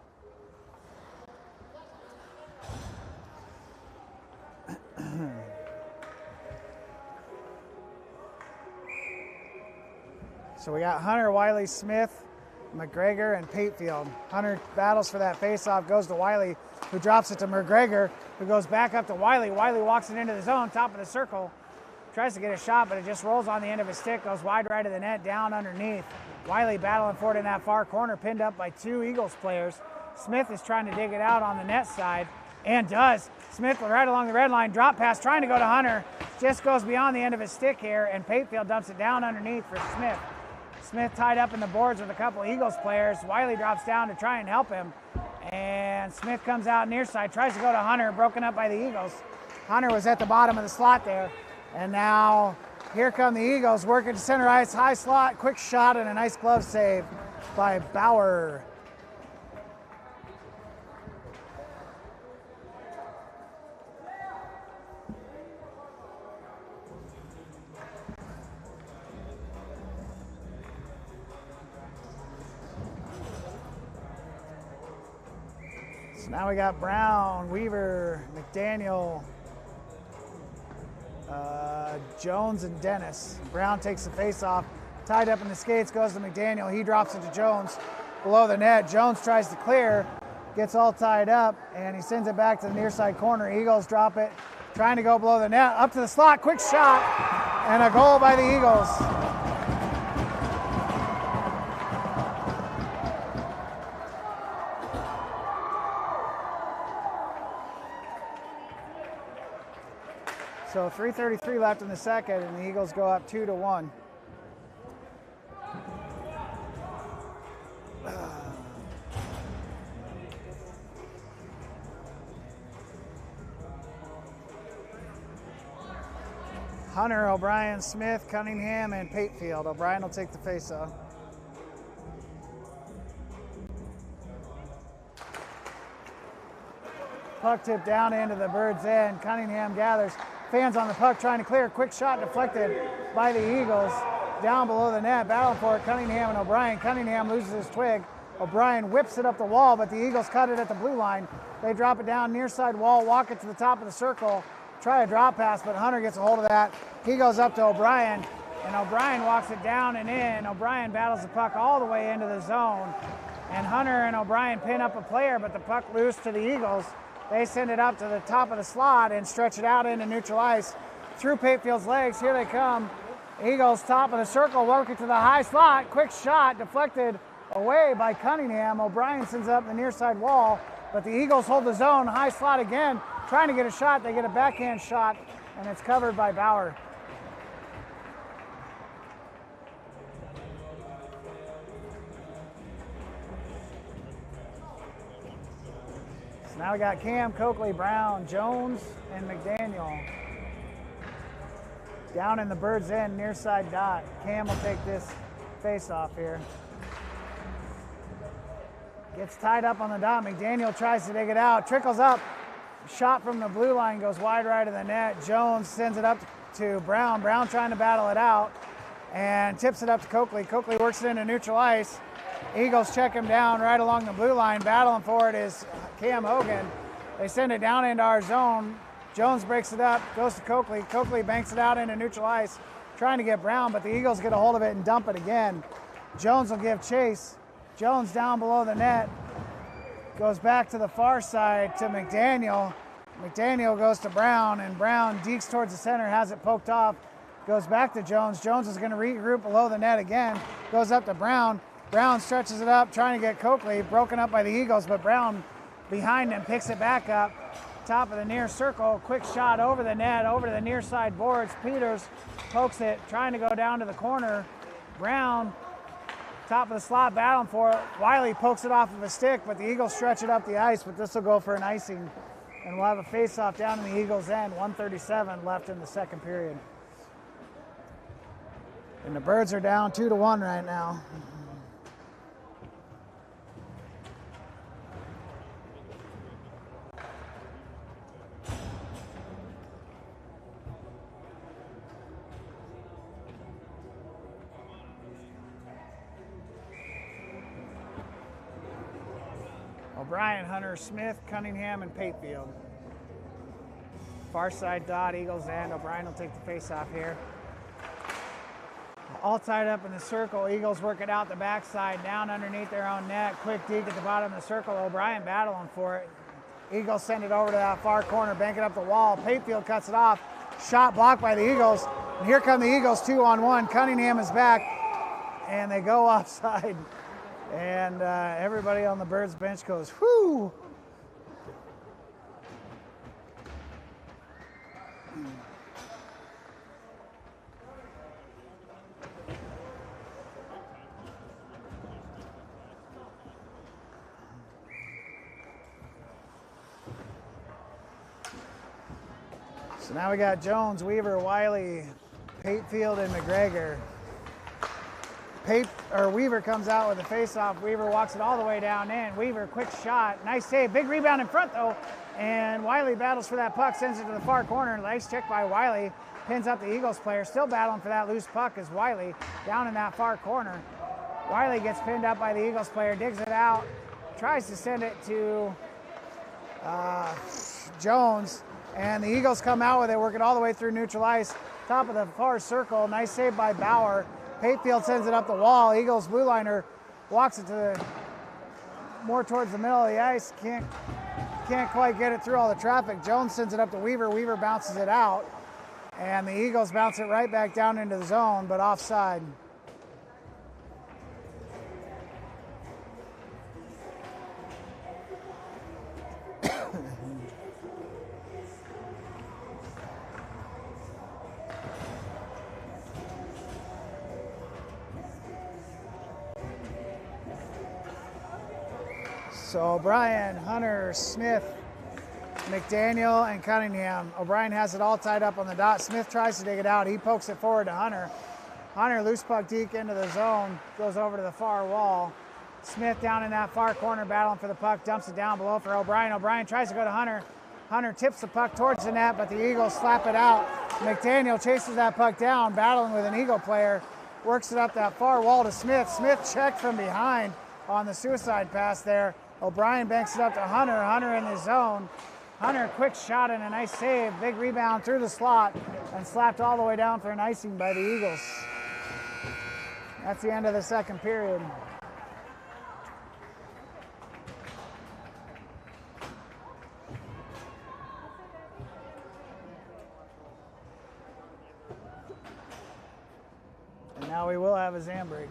So we got Hunter, Wiley, Smith, McGregor, and Patefield. Hunter battles for that faceoff, goes to Wiley, who drops it to McGregor, who goes back up to Wiley. Wiley walks it into the zone, top of the circle, tries to get a shot, but it just rolls on the end of his stick, goes wide right of the net, down underneath. Wiley battling for it in that far corner, pinned up by two Eagles players. Smith is trying to dig it out on the net side, and does. Smith right along the red line, drop pass, trying to go to Hunter, just goes beyond the end of his stick here, and Patefield dumps it down underneath for Smith. Smith tied up in the boards with a couple Eagles players. Wiley drops down to try and help him. And Smith comes out near side, tries to go to Hunter, broken up by the Eagles. Hunter was at the bottom of the slot there. And now here come the Eagles, working to center ice, high slot, quick shot, and a nice glove save by Bauer. So now we got Brown, Weaver, McDaniel, Jones, and Dennis. Brown takes the face-off, tied up in the skates, goes to McDaniel. He drops it to Jones below the net. Jones tries to clear, gets all tied up, and he sends it back to the near side corner. Eagles drop it, trying to go below the net, up to the slot, quick shot, and a goal by the Eagles. So 3:33 left in the second, and the Eagles go up 2-1. Hunter, O'Brien, Smith, Cunningham, and Patefield. O'Brien will take the face-off. Puck tip down into the Birds' end. Cunningham gathers. Fans on the puck trying to clear. Quick shot deflected by the Eagles. Down below the net, battling for it, Cunningham and O'Brien. Cunningham loses his twig. O'Brien whips it up the wall, but the Eagles cut it at the blue line. They drop it down near side wall, walk it to the top of the circle, try a drop pass, but Hunter gets a hold of that. He goes up to O'Brien, and O'Brien walks it down and in. O'Brien battles the puck all the way into the zone, and Hunter and O'Brien pin up a player, but the puck loose to the Eagles. They send it up to the top of the slot and stretch it out into neutral ice. Through Patefield's legs, here they come. Eagles top of the circle, work it to the high slot. Quick shot, deflected away by Cunningham. O'Brien sends it up the near side wall, but the Eagles hold the zone. High slot again, trying to get a shot. They get a backhand shot, and it's covered by Bauer. Now we got Cam, Coakley, Brown, Jones, and McDaniel. Down in the Birds' end, near side dot. Cam will take this face-off here. Gets tied up on the dot. McDaniel tries to dig it out. Trickles up. Shot from the blue line goes wide right of the net. Jones sends it up to Brown. Brown trying to battle it out and tips it up to Coakley. Coakley works it into neutral ice. Eagles check him down right along the blue line. Battling for it is Cam Hogan. They send it down into our zone. Jones breaks it up, goes to Coakley. Coakley banks it out into neutral ice, trying to get Brown, but the Eagles get a hold of it and dump it again. Jones will give chase. Jones down below the net. Goes back to the far side to McDaniel. McDaniel goes to Brown, and Brown dekes towards the center, has it poked off. Goes back to Jones. Jones is going to regroup below the net again. Goes up to Brown. Brown stretches it up, trying to get Coakley, broken up by the Eagles, but Brown behind him picks it back up. Top of the near circle, quick shot over the net, over to the near side boards. Peters pokes it, trying to go down to the corner. Brown, top of the slot, battling for it. Wiley pokes it off of a stick, but the Eagles stretch it up the ice, but this will go for an icing. And we'll have a face-off down in the Eagles' end. 1:37 left in the second period. And the Birds are down 2-1 right now. O'Brien, Hunter, Smith, Cunningham, and Patefield. Far side dot, Eagles end. O'Brien will take the face-off here. All tied up in the circle. Eagles work it out the backside, down underneath their own net. Quick deke at the bottom of the circle. O'Brien battling for it. Eagles send it over to that far corner, bank it up the wall. Patefield cuts it off. Shot blocked by the Eagles. And here come the Eagles 2-on-1. Cunningham is back, and they go offside. And everybody on the Birds bench goes, whoo! So now we got Jones, Weaver, Wiley, Patefield, and McGregor. Weaver comes out with a face-off. Weaver walks it all the way down in. Weaver, quick shot. Nice save. Big rebound in front, though. And Wiley battles for that puck, sends it to the far corner. Nice check by Wiley. Pins up the Eagles player. Still battling for that loose puck is Wiley down in that far corner. Wiley gets pinned up by the Eagles player, digs it out, tries to send it to Jones. And the Eagles come out with it, working all the way through neutral ice. Top of the far circle. Nice save by Bauer. Patefield sends it up the wall. Eagles blue liner walks it to more towards the middle of the ice. Can't quite get it through all the traffic. Jones sends it up to Weaver. Weaver bounces it out. And the Eagles bounce it right back down into the zone, but offside. So O'Brien, Hunter, Smith, McDaniel, and Cunningham. O'Brien has it all tied up on the dot. Smith tries to dig it out. He pokes it forward to Hunter. Hunter, loose puck deke into the zone, goes over to the far wall. Smith down in that far corner battling for the puck, dumps it down below for O'Brien. O'Brien tries to go to Hunter. Hunter tips the puck towards the net, but the Eagles slap it out. McDaniel chases that puck down, battling with an Eagle player. Works it up that far wall to Smith. Smith checked from behind on the suicide pass there. O'Brien banks it up to Hunter. Hunter in the zone. Hunter, quick shot and a nice save. Big rebound through the slot and slapped all the way down for an icing by the Eagles. That's the end of the second period. And now we will have a Zam break.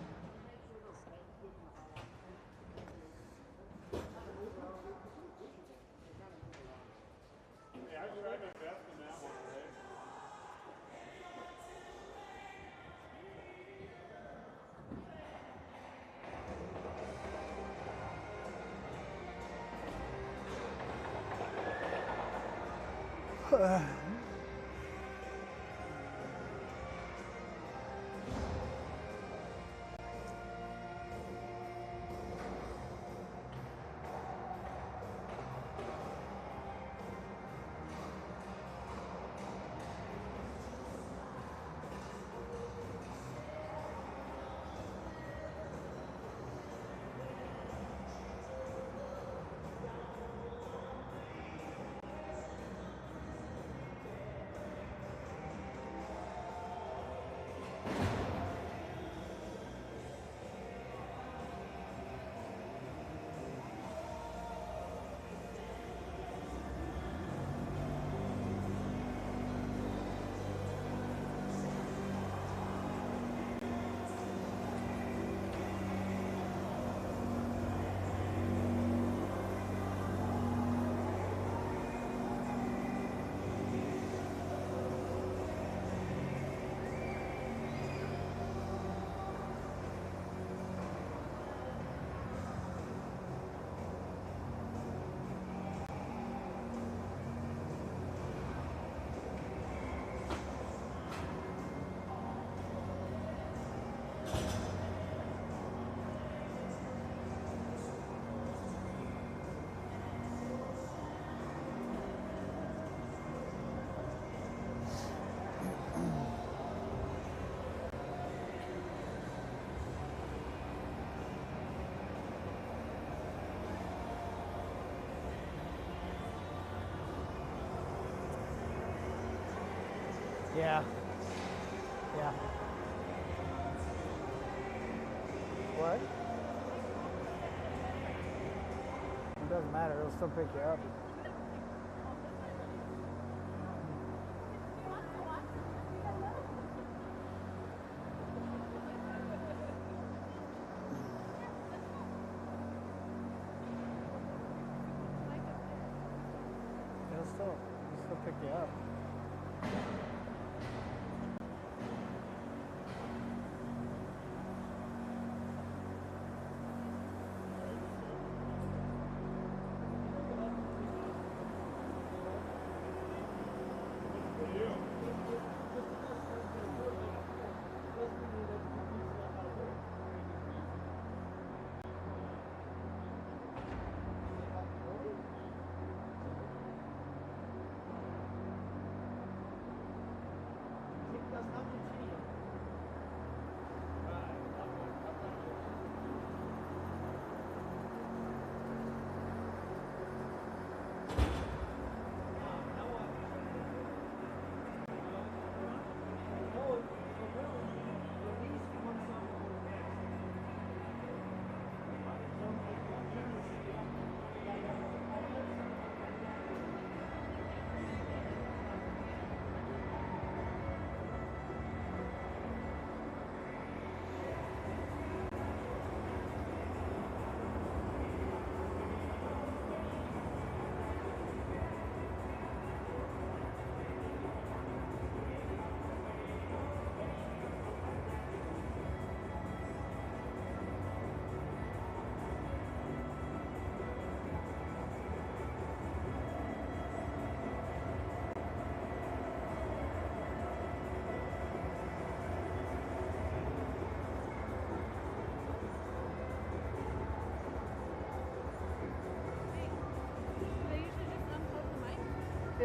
Yeah. Yeah. What? It doesn't matter. It'll still pick you up. It'll still pick you up.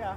Yeah.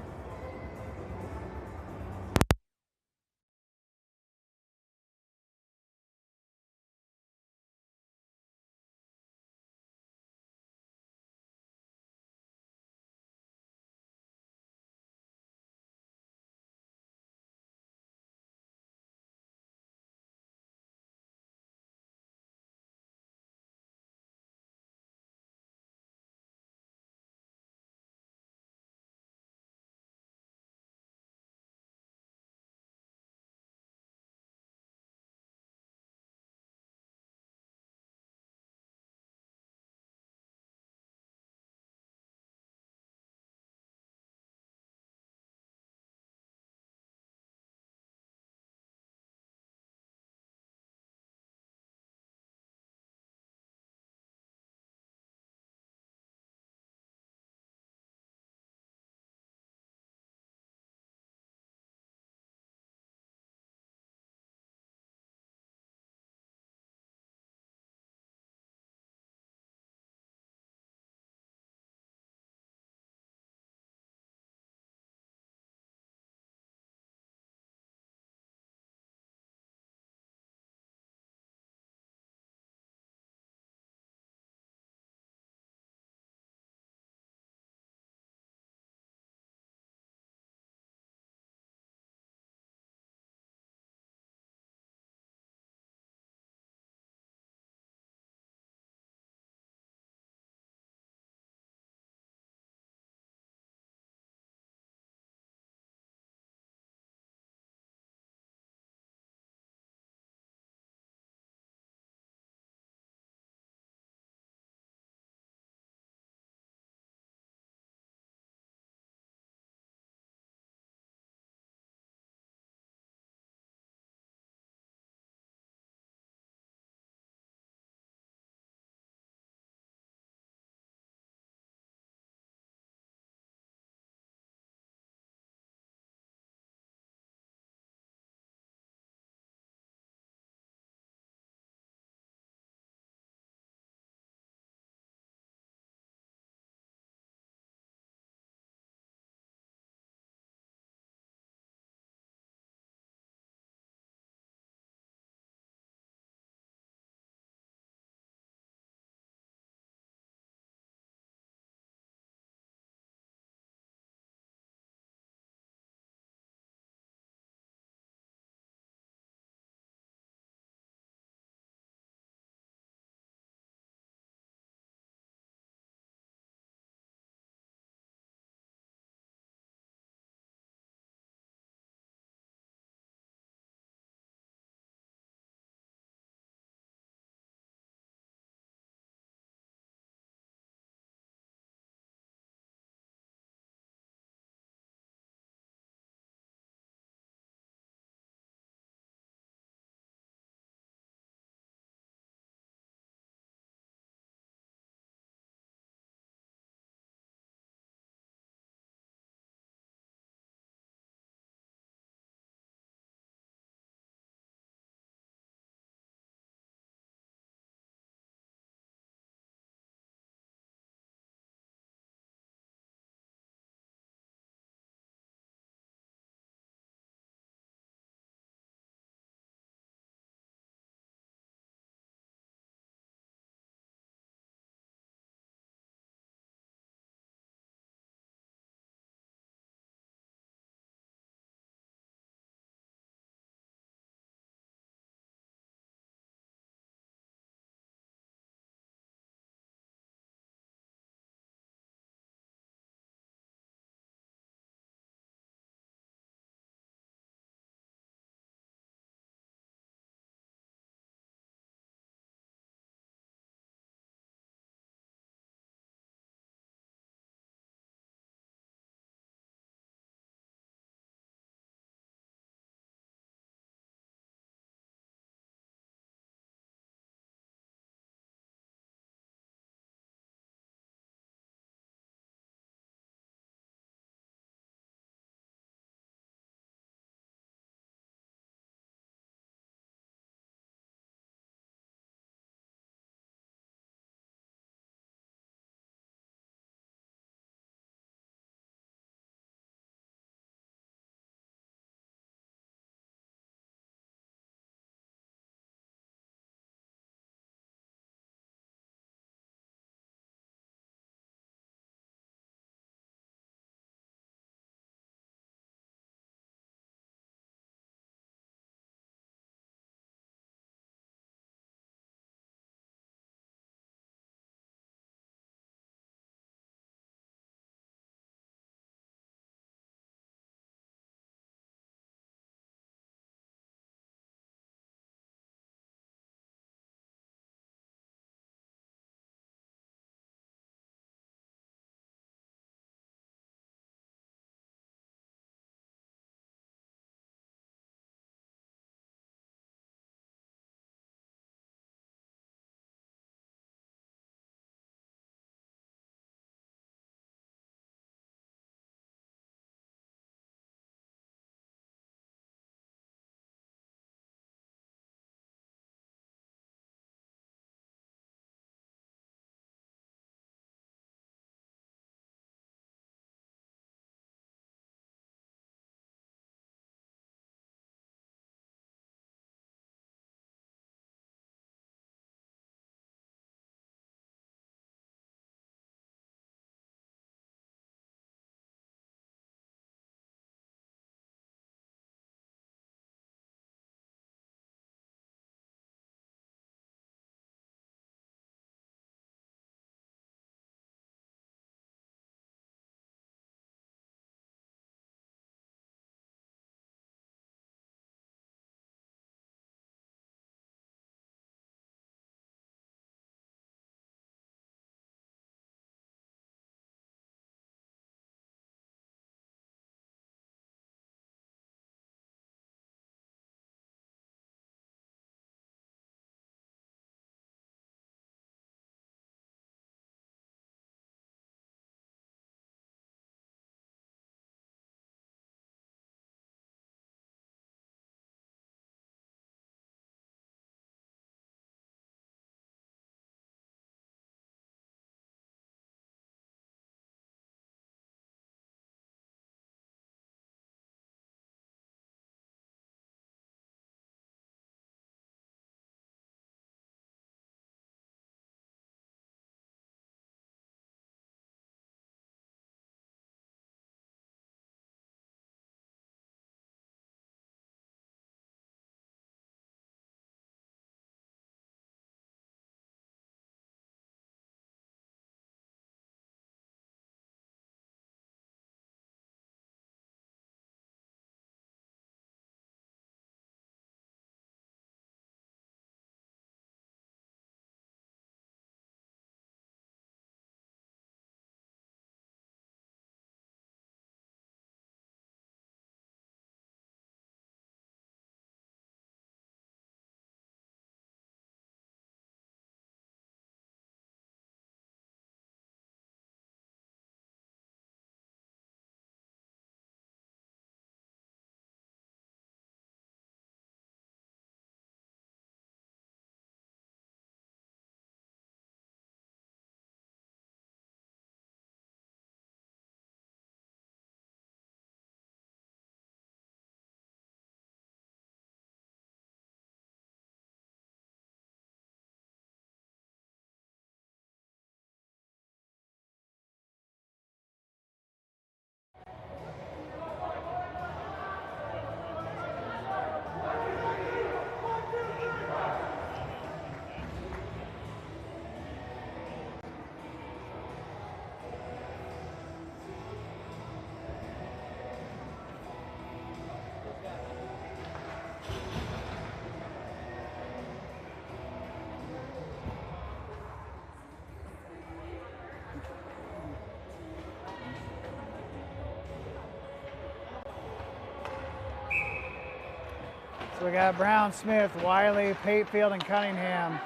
So we got Brown, Smith, Wiley, Patefield, and Cunningham.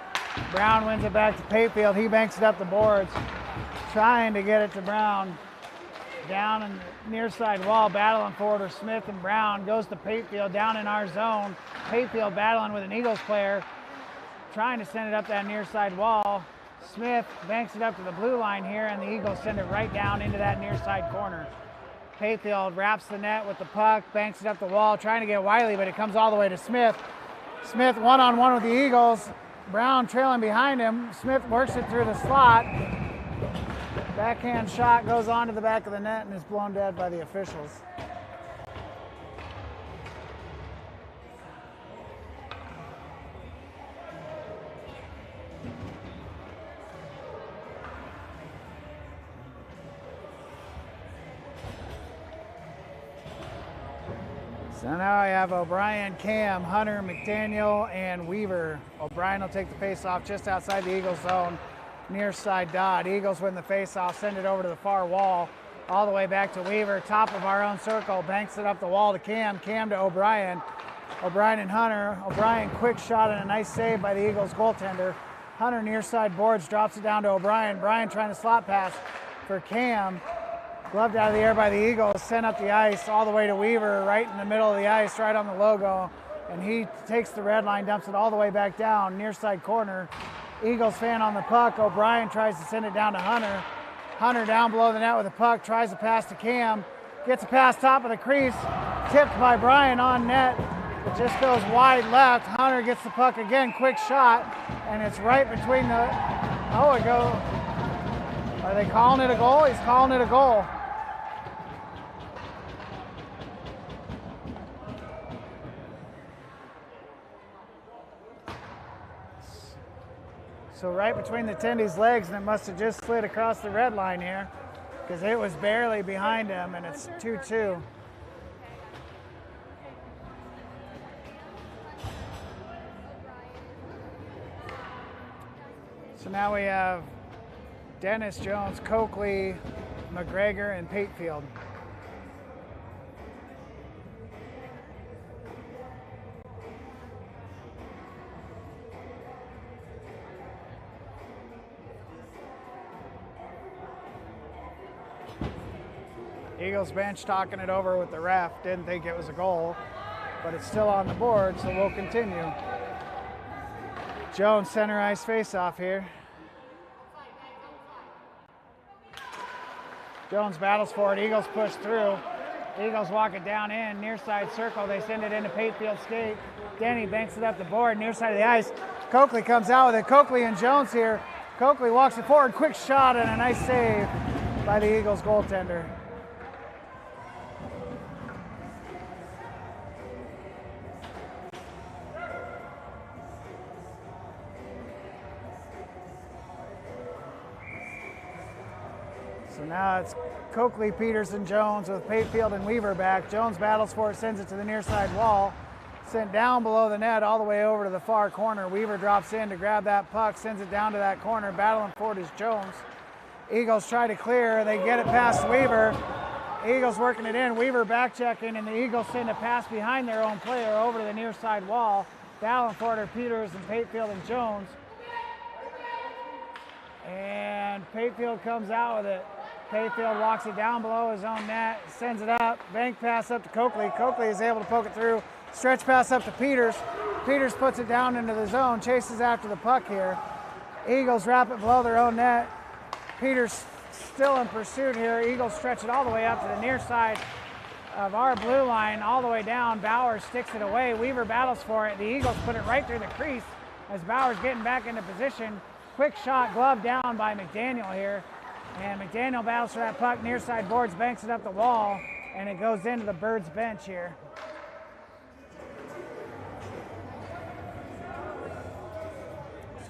Brown wins it back to Patefield. He banks it up the boards, trying to get it to Brown. Down in the near side wall, battling forward are Smith and Brown. Goes to Patefield down in our zone. Patefield battling with an Eagles player, trying to send it up that near side wall. Smith banks it up to the blue line here, and the Eagles send it right down into that near side corner. Patefield wraps the net with the puck, banks it up the wall, trying to get Wiley, but it comes all the way to Smith. Smith one-on-one with the Eagles. Brown trailing behind him. Smith works it through the slot. Backhand shot goes onto the back of the net and is blown dead by the officials. So now I have O'Brien, Cam, Hunter, McDaniel, and Weaver. O'Brien will take the face-off just outside the Eagles zone, near side dot. Eagles win the face-off, send it over to the far wall, all the way back to Weaver, top of our own circle, banks it up the wall to Cam, Cam to O'Brien. O'Brien and Hunter. O'Brien quick shot and a nice save by the Eagles goaltender. Hunter near side boards, drops it down to O'Brien. Bryan trying to slot pass for Cam. Gloved out of the air by the Eagles, sent up the ice all the way to Weaver, right in the middle of the ice, right on the logo. And he takes the red line, dumps it all the way back down, near side corner. Eagles fan on the puck. O'Brien tries to send it down to Hunter. Hunter down below the net with the puck, tries to pass to Cam. Gets a pass top of the crease, tipped by Bryan on net. It just goes wide left. Hunter gets the puck again, quick shot, and it's right between the, oh, it goes, are they calling it a goal? He's calling it a goal. So right between the tendy's legs, and it must have just slid across the red line here because it was barely behind him, and it's 2-2. So now we have Dennis, Jones, Coakley, McGregor, and Patefield. Eagles bench talking it over with the ref. Didn't think it was a goal, but it's still on the board, so we'll continue. Jones center ice face-off here. Jones battles for it. Eagles push through. Eagles walk it down in, near side circle. They send it into Patefield's skate. Denny banks it up the board, near side of the ice. Coakley comes out with it. Coakley and Jones here. Coakley walks it forward, quick shot, and a nice save by the Eagles goaltender. So now it's Coakley, Peterson, Jones with Patefield and Weaver back. Jones battles for it, sends it to the near side wall. Sent down below the net all the way over to the far corner. Weaver drops in to grab that puck, sends it down to that corner. Battling for it is Jones. Eagles try to clear. They get it past Weaver. Eagles working it in. Weaver back checking, and the Eagles send a pass behind their own player over to the near side wall. Battling for it are Peters and Patefield and Jones. And Patefield comes out with it. Patefield walks it down below his own net, sends it up, bank pass up to Coakley. Coakley is able to poke it through, stretch pass up to Peters. Peters puts it down into the zone, chases after the puck here. Eagles wrap it below their own net. Peters still in pursuit here. Eagles stretch it all the way up to the near side of our blue line, all the way down. Bowers sticks it away. Weaver battles for it. The Eagles put it right through the crease as Bowers getting back into position. Quick shot, glove down by McDaniel here. And McDaniel battles for that puck, near side boards, banks it up the wall, and it goes into the Birds bench here.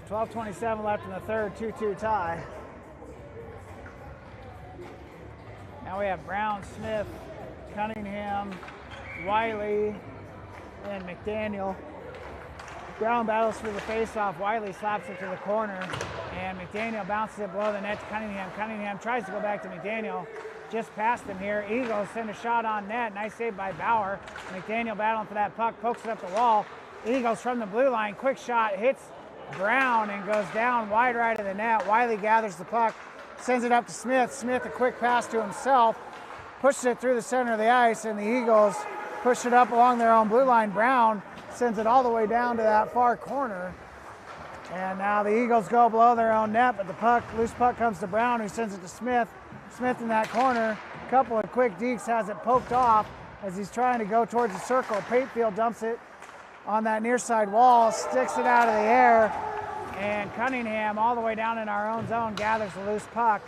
So 12:27 left in the third, 2-2 tie. Now we have Brown, Smith, Cunningham, Wiley, and McDaniel. Brown battles for the face-off. Wiley slaps it to the corner, and McDaniel bounces it below the net to Cunningham. Cunningham tries to go back to McDaniel. just past him here. Eagles send a shot on net. Nice save by Bauer. McDaniel battling for that puck, pokes it up the wall. Eagles from the blue line, quick shot, hits Brown and goes down wide right of the net. Wiley gathers the puck, sends it up to Smith. Smith, a quick pass to himself, pushes it through the center of the ice, and the Eagles push it up along their own blue line. Brown sends it all the way down to that far corner. And now the Eagles go below their own net, but the loose puck comes to Brown, who sends it to Smith. Smith in that corner, a couple of quick dekes, has it poked off as he's trying to go towards the circle. Patefield dumps it on that near side wall, sticks it out of the air, and Cunningham all the way down in our own zone gathers the loose puck.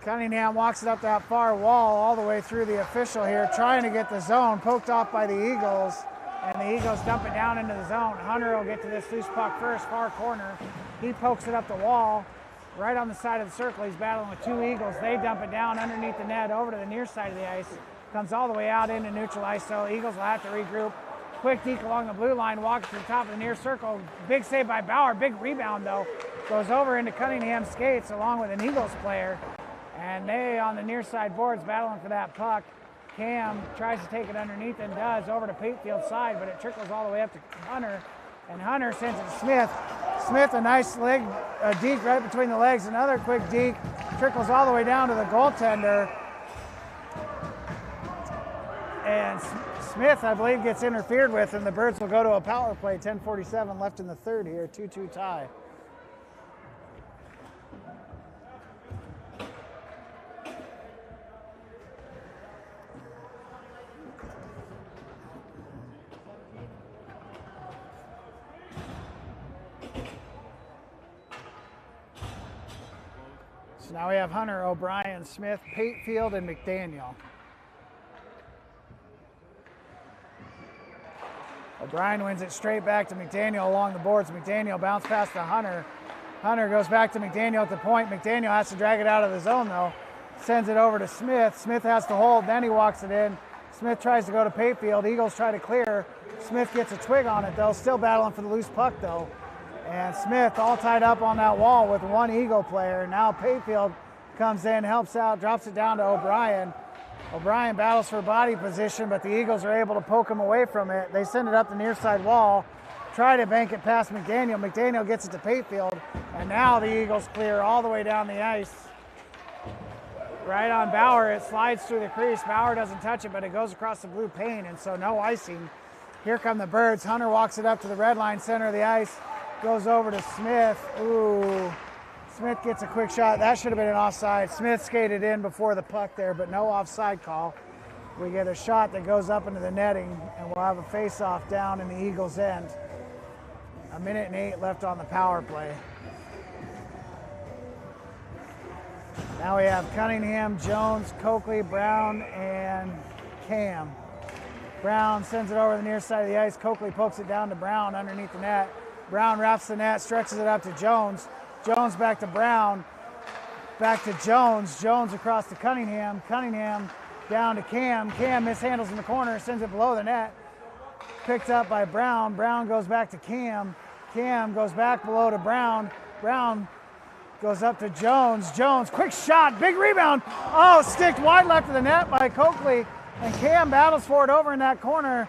Cunningham walks it up that far wall all the way through the official here, trying to get the zone, poked off by the Eagles, and the Eagles dump it down into the zone. Hunter will get to this loose puck first, far corner. He pokes it up the wall, right on the side of the circle. He's battling with two Eagles. They dump it down underneath the net over to the near side of the ice. Comes all the way out into neutral ice, so Eagles will have to regroup. Quick deke along the blue line, walks to the top of the near circle. Big save by Bauer, big rebound though. Goes over into Cunningham's skates along with an Eagles player. And they on the near side boards battling for that puck. Cam tries to take it underneath and does over to Patefield's side, but it trickles all the way up to Hunter. And Hunter sends it to Smith. Smith, a nice leg, a deke right between the legs. Another quick deke, trickles all the way down to the goaltender. And Smith, I believe, gets interfered with, and the Birds will go to a power play. 10:47 left in the third here, 2-2 tie. So now we have Hunter, O'Brien, Smith, Patefield, and McDaniel. O'Brien wins it straight back to McDaniel along the boards. McDaniel bounced past to Hunter. Hunter goes back to McDaniel at the point. McDaniel has to drag it out of the zone though. Sends it over to Smith. Smith has to hold, then he walks it in. Smith tries to go to Patefield. Eagles try to clear. Smith gets a twig on it though, still battling for the loose puck though. And Smith all tied up on that wall with one Eagle player. Now Patefield comes in, helps out, drops it down to O'Brien. O'Brien battles for body position, but the Eagles are able to poke him away from it. They send it up the near side wall, try to bank it past McDaniel. McDaniel gets it to Patefield, and now the Eagles clear all the way down the ice. Right on Bauer, it slides through the crease. Bauer doesn't touch it, but it goes across the blue pane, and so no icing. Here come the Birds. Hunter walks it up to the red line, center of the ice, goes over to Smith. Ooh. Smith gets a quick shot. That should have been an offside. Smith skated in before the puck there, but no offside call. We get a shot that goes up into the netting, and we'll have a face-off down in the Eagles' end. 1:08 left on the power play. Now we have Cunningham, Jones, Coakley, Brown, and Cam. Brown sends it over the near side of the ice. Coakley pokes it down to Brown underneath the net. Brown wraps the net, stretches it up to Jones. Jones back to Brown, back to Jones. Jones across to Cunningham. Cunningham down to Cam. Cam mishandles in the corner, sends it below the net. Picked up by Brown. Brown goes back to Cam. Cam goes back below to Brown. Brown goes up to Jones. Jones, quick shot, big rebound. Oh, sticked wide left of the net by Coakley. And Cam battles for it over in that corner.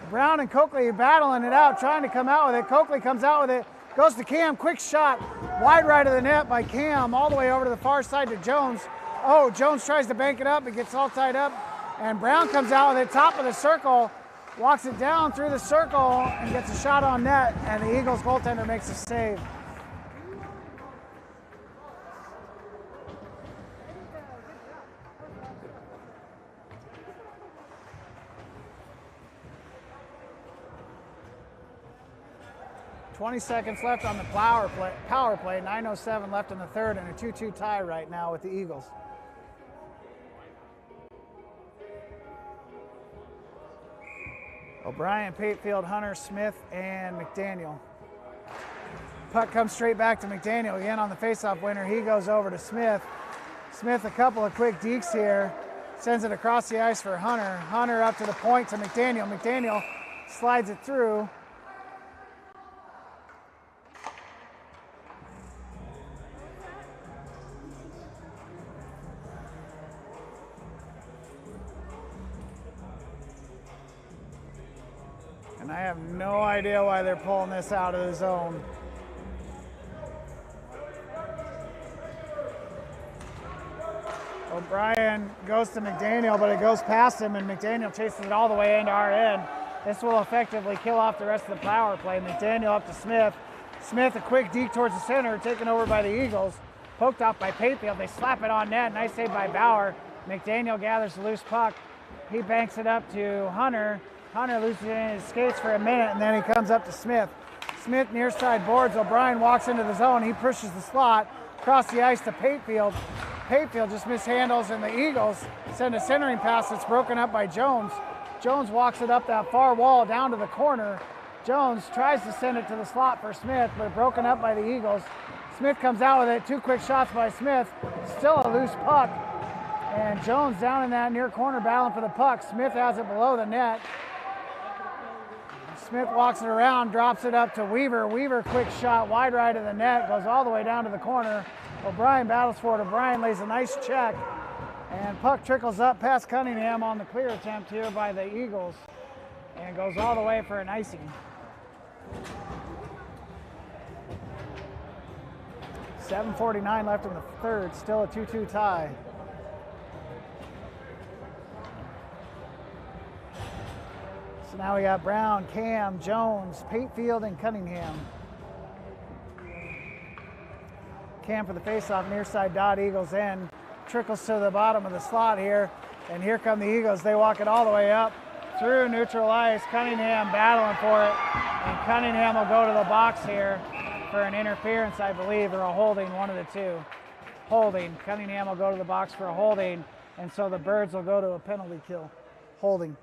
Brown and Coakley battling it out, trying to come out with it. Coakley comes out with it. Goes to Cam, quick shot, wide right of the net by Cam, all the way over to the far side to Jones. Oh, Jones tries to bank it up, it gets all tied up, and Brown comes out with it, top of the circle, walks it down through the circle, and gets a shot on net, and the Eagles goaltender makes a save. .20 left on the power play, 9:07 left in the third, and a 2-2 tie right now with the Eagles. O'Brien, Patefield, Hunter, Smith, and McDaniel. Puck comes straight back to McDaniel again on the faceoff winner. He goes over to Smith. Smith, a couple of quick dekes here, sends it across the ice for Hunter. Hunter up to the point to McDaniel. McDaniel slides it through. I have no idea why they're pulling this out of the zone. O'Brien goes to McDaniel, but it goes past him, and McDaniel chases it all the way into our end. This will effectively kill off the rest of the power play. McDaniel up to Smith. Smith, a quick deke towards the center, taken over by the Eagles. Poked off by Patefield. They slap it on net. Nice save by Bauer. McDaniel gathers the loose puck. He banks it up to Hunter. Hunter loses it in his skates for a minute, and then he comes up to Smith. Smith near side boards. O'Brien walks into the zone. He pushes the slot across the ice to Patefield. Patefield just mishandles, and the Eagles send a centering pass that's broken up by Jones. Jones walks it up that far wall down to the corner. Jones tries to send it to the slot for Smith, but broken up by the Eagles. Smith comes out with it. 2 quick shots by Smith. Still a loose puck. And Jones down in that near corner battling for the puck. Smith has it below the net. Smith walks it around, drops it up to Weaver. Weaver, quick shot wide right of the net, goes all the way down to the corner. O'Brien battles for it. O'Brien lays a nice check. And puck trickles up past Cunningham on the clear attempt here by the Eagles. And goes all the way for an icing. 7:49 left in the third, still a 2-2 tie. So now we got Brown, Cam, Jones, Patefield, and Cunningham. Cam for the faceoff, near side dot, Eagles in. Trickles to the bottom of the slot here, and here come the Eagles. They walk it all the way up through neutral ice. Cunningham battling for it, and Cunningham will go to the box here for an interference, I believe, or a holding, one of the two. Holding. Cunningham will go to the box for a holding, and so the Birds will go to a penalty kill. Holding.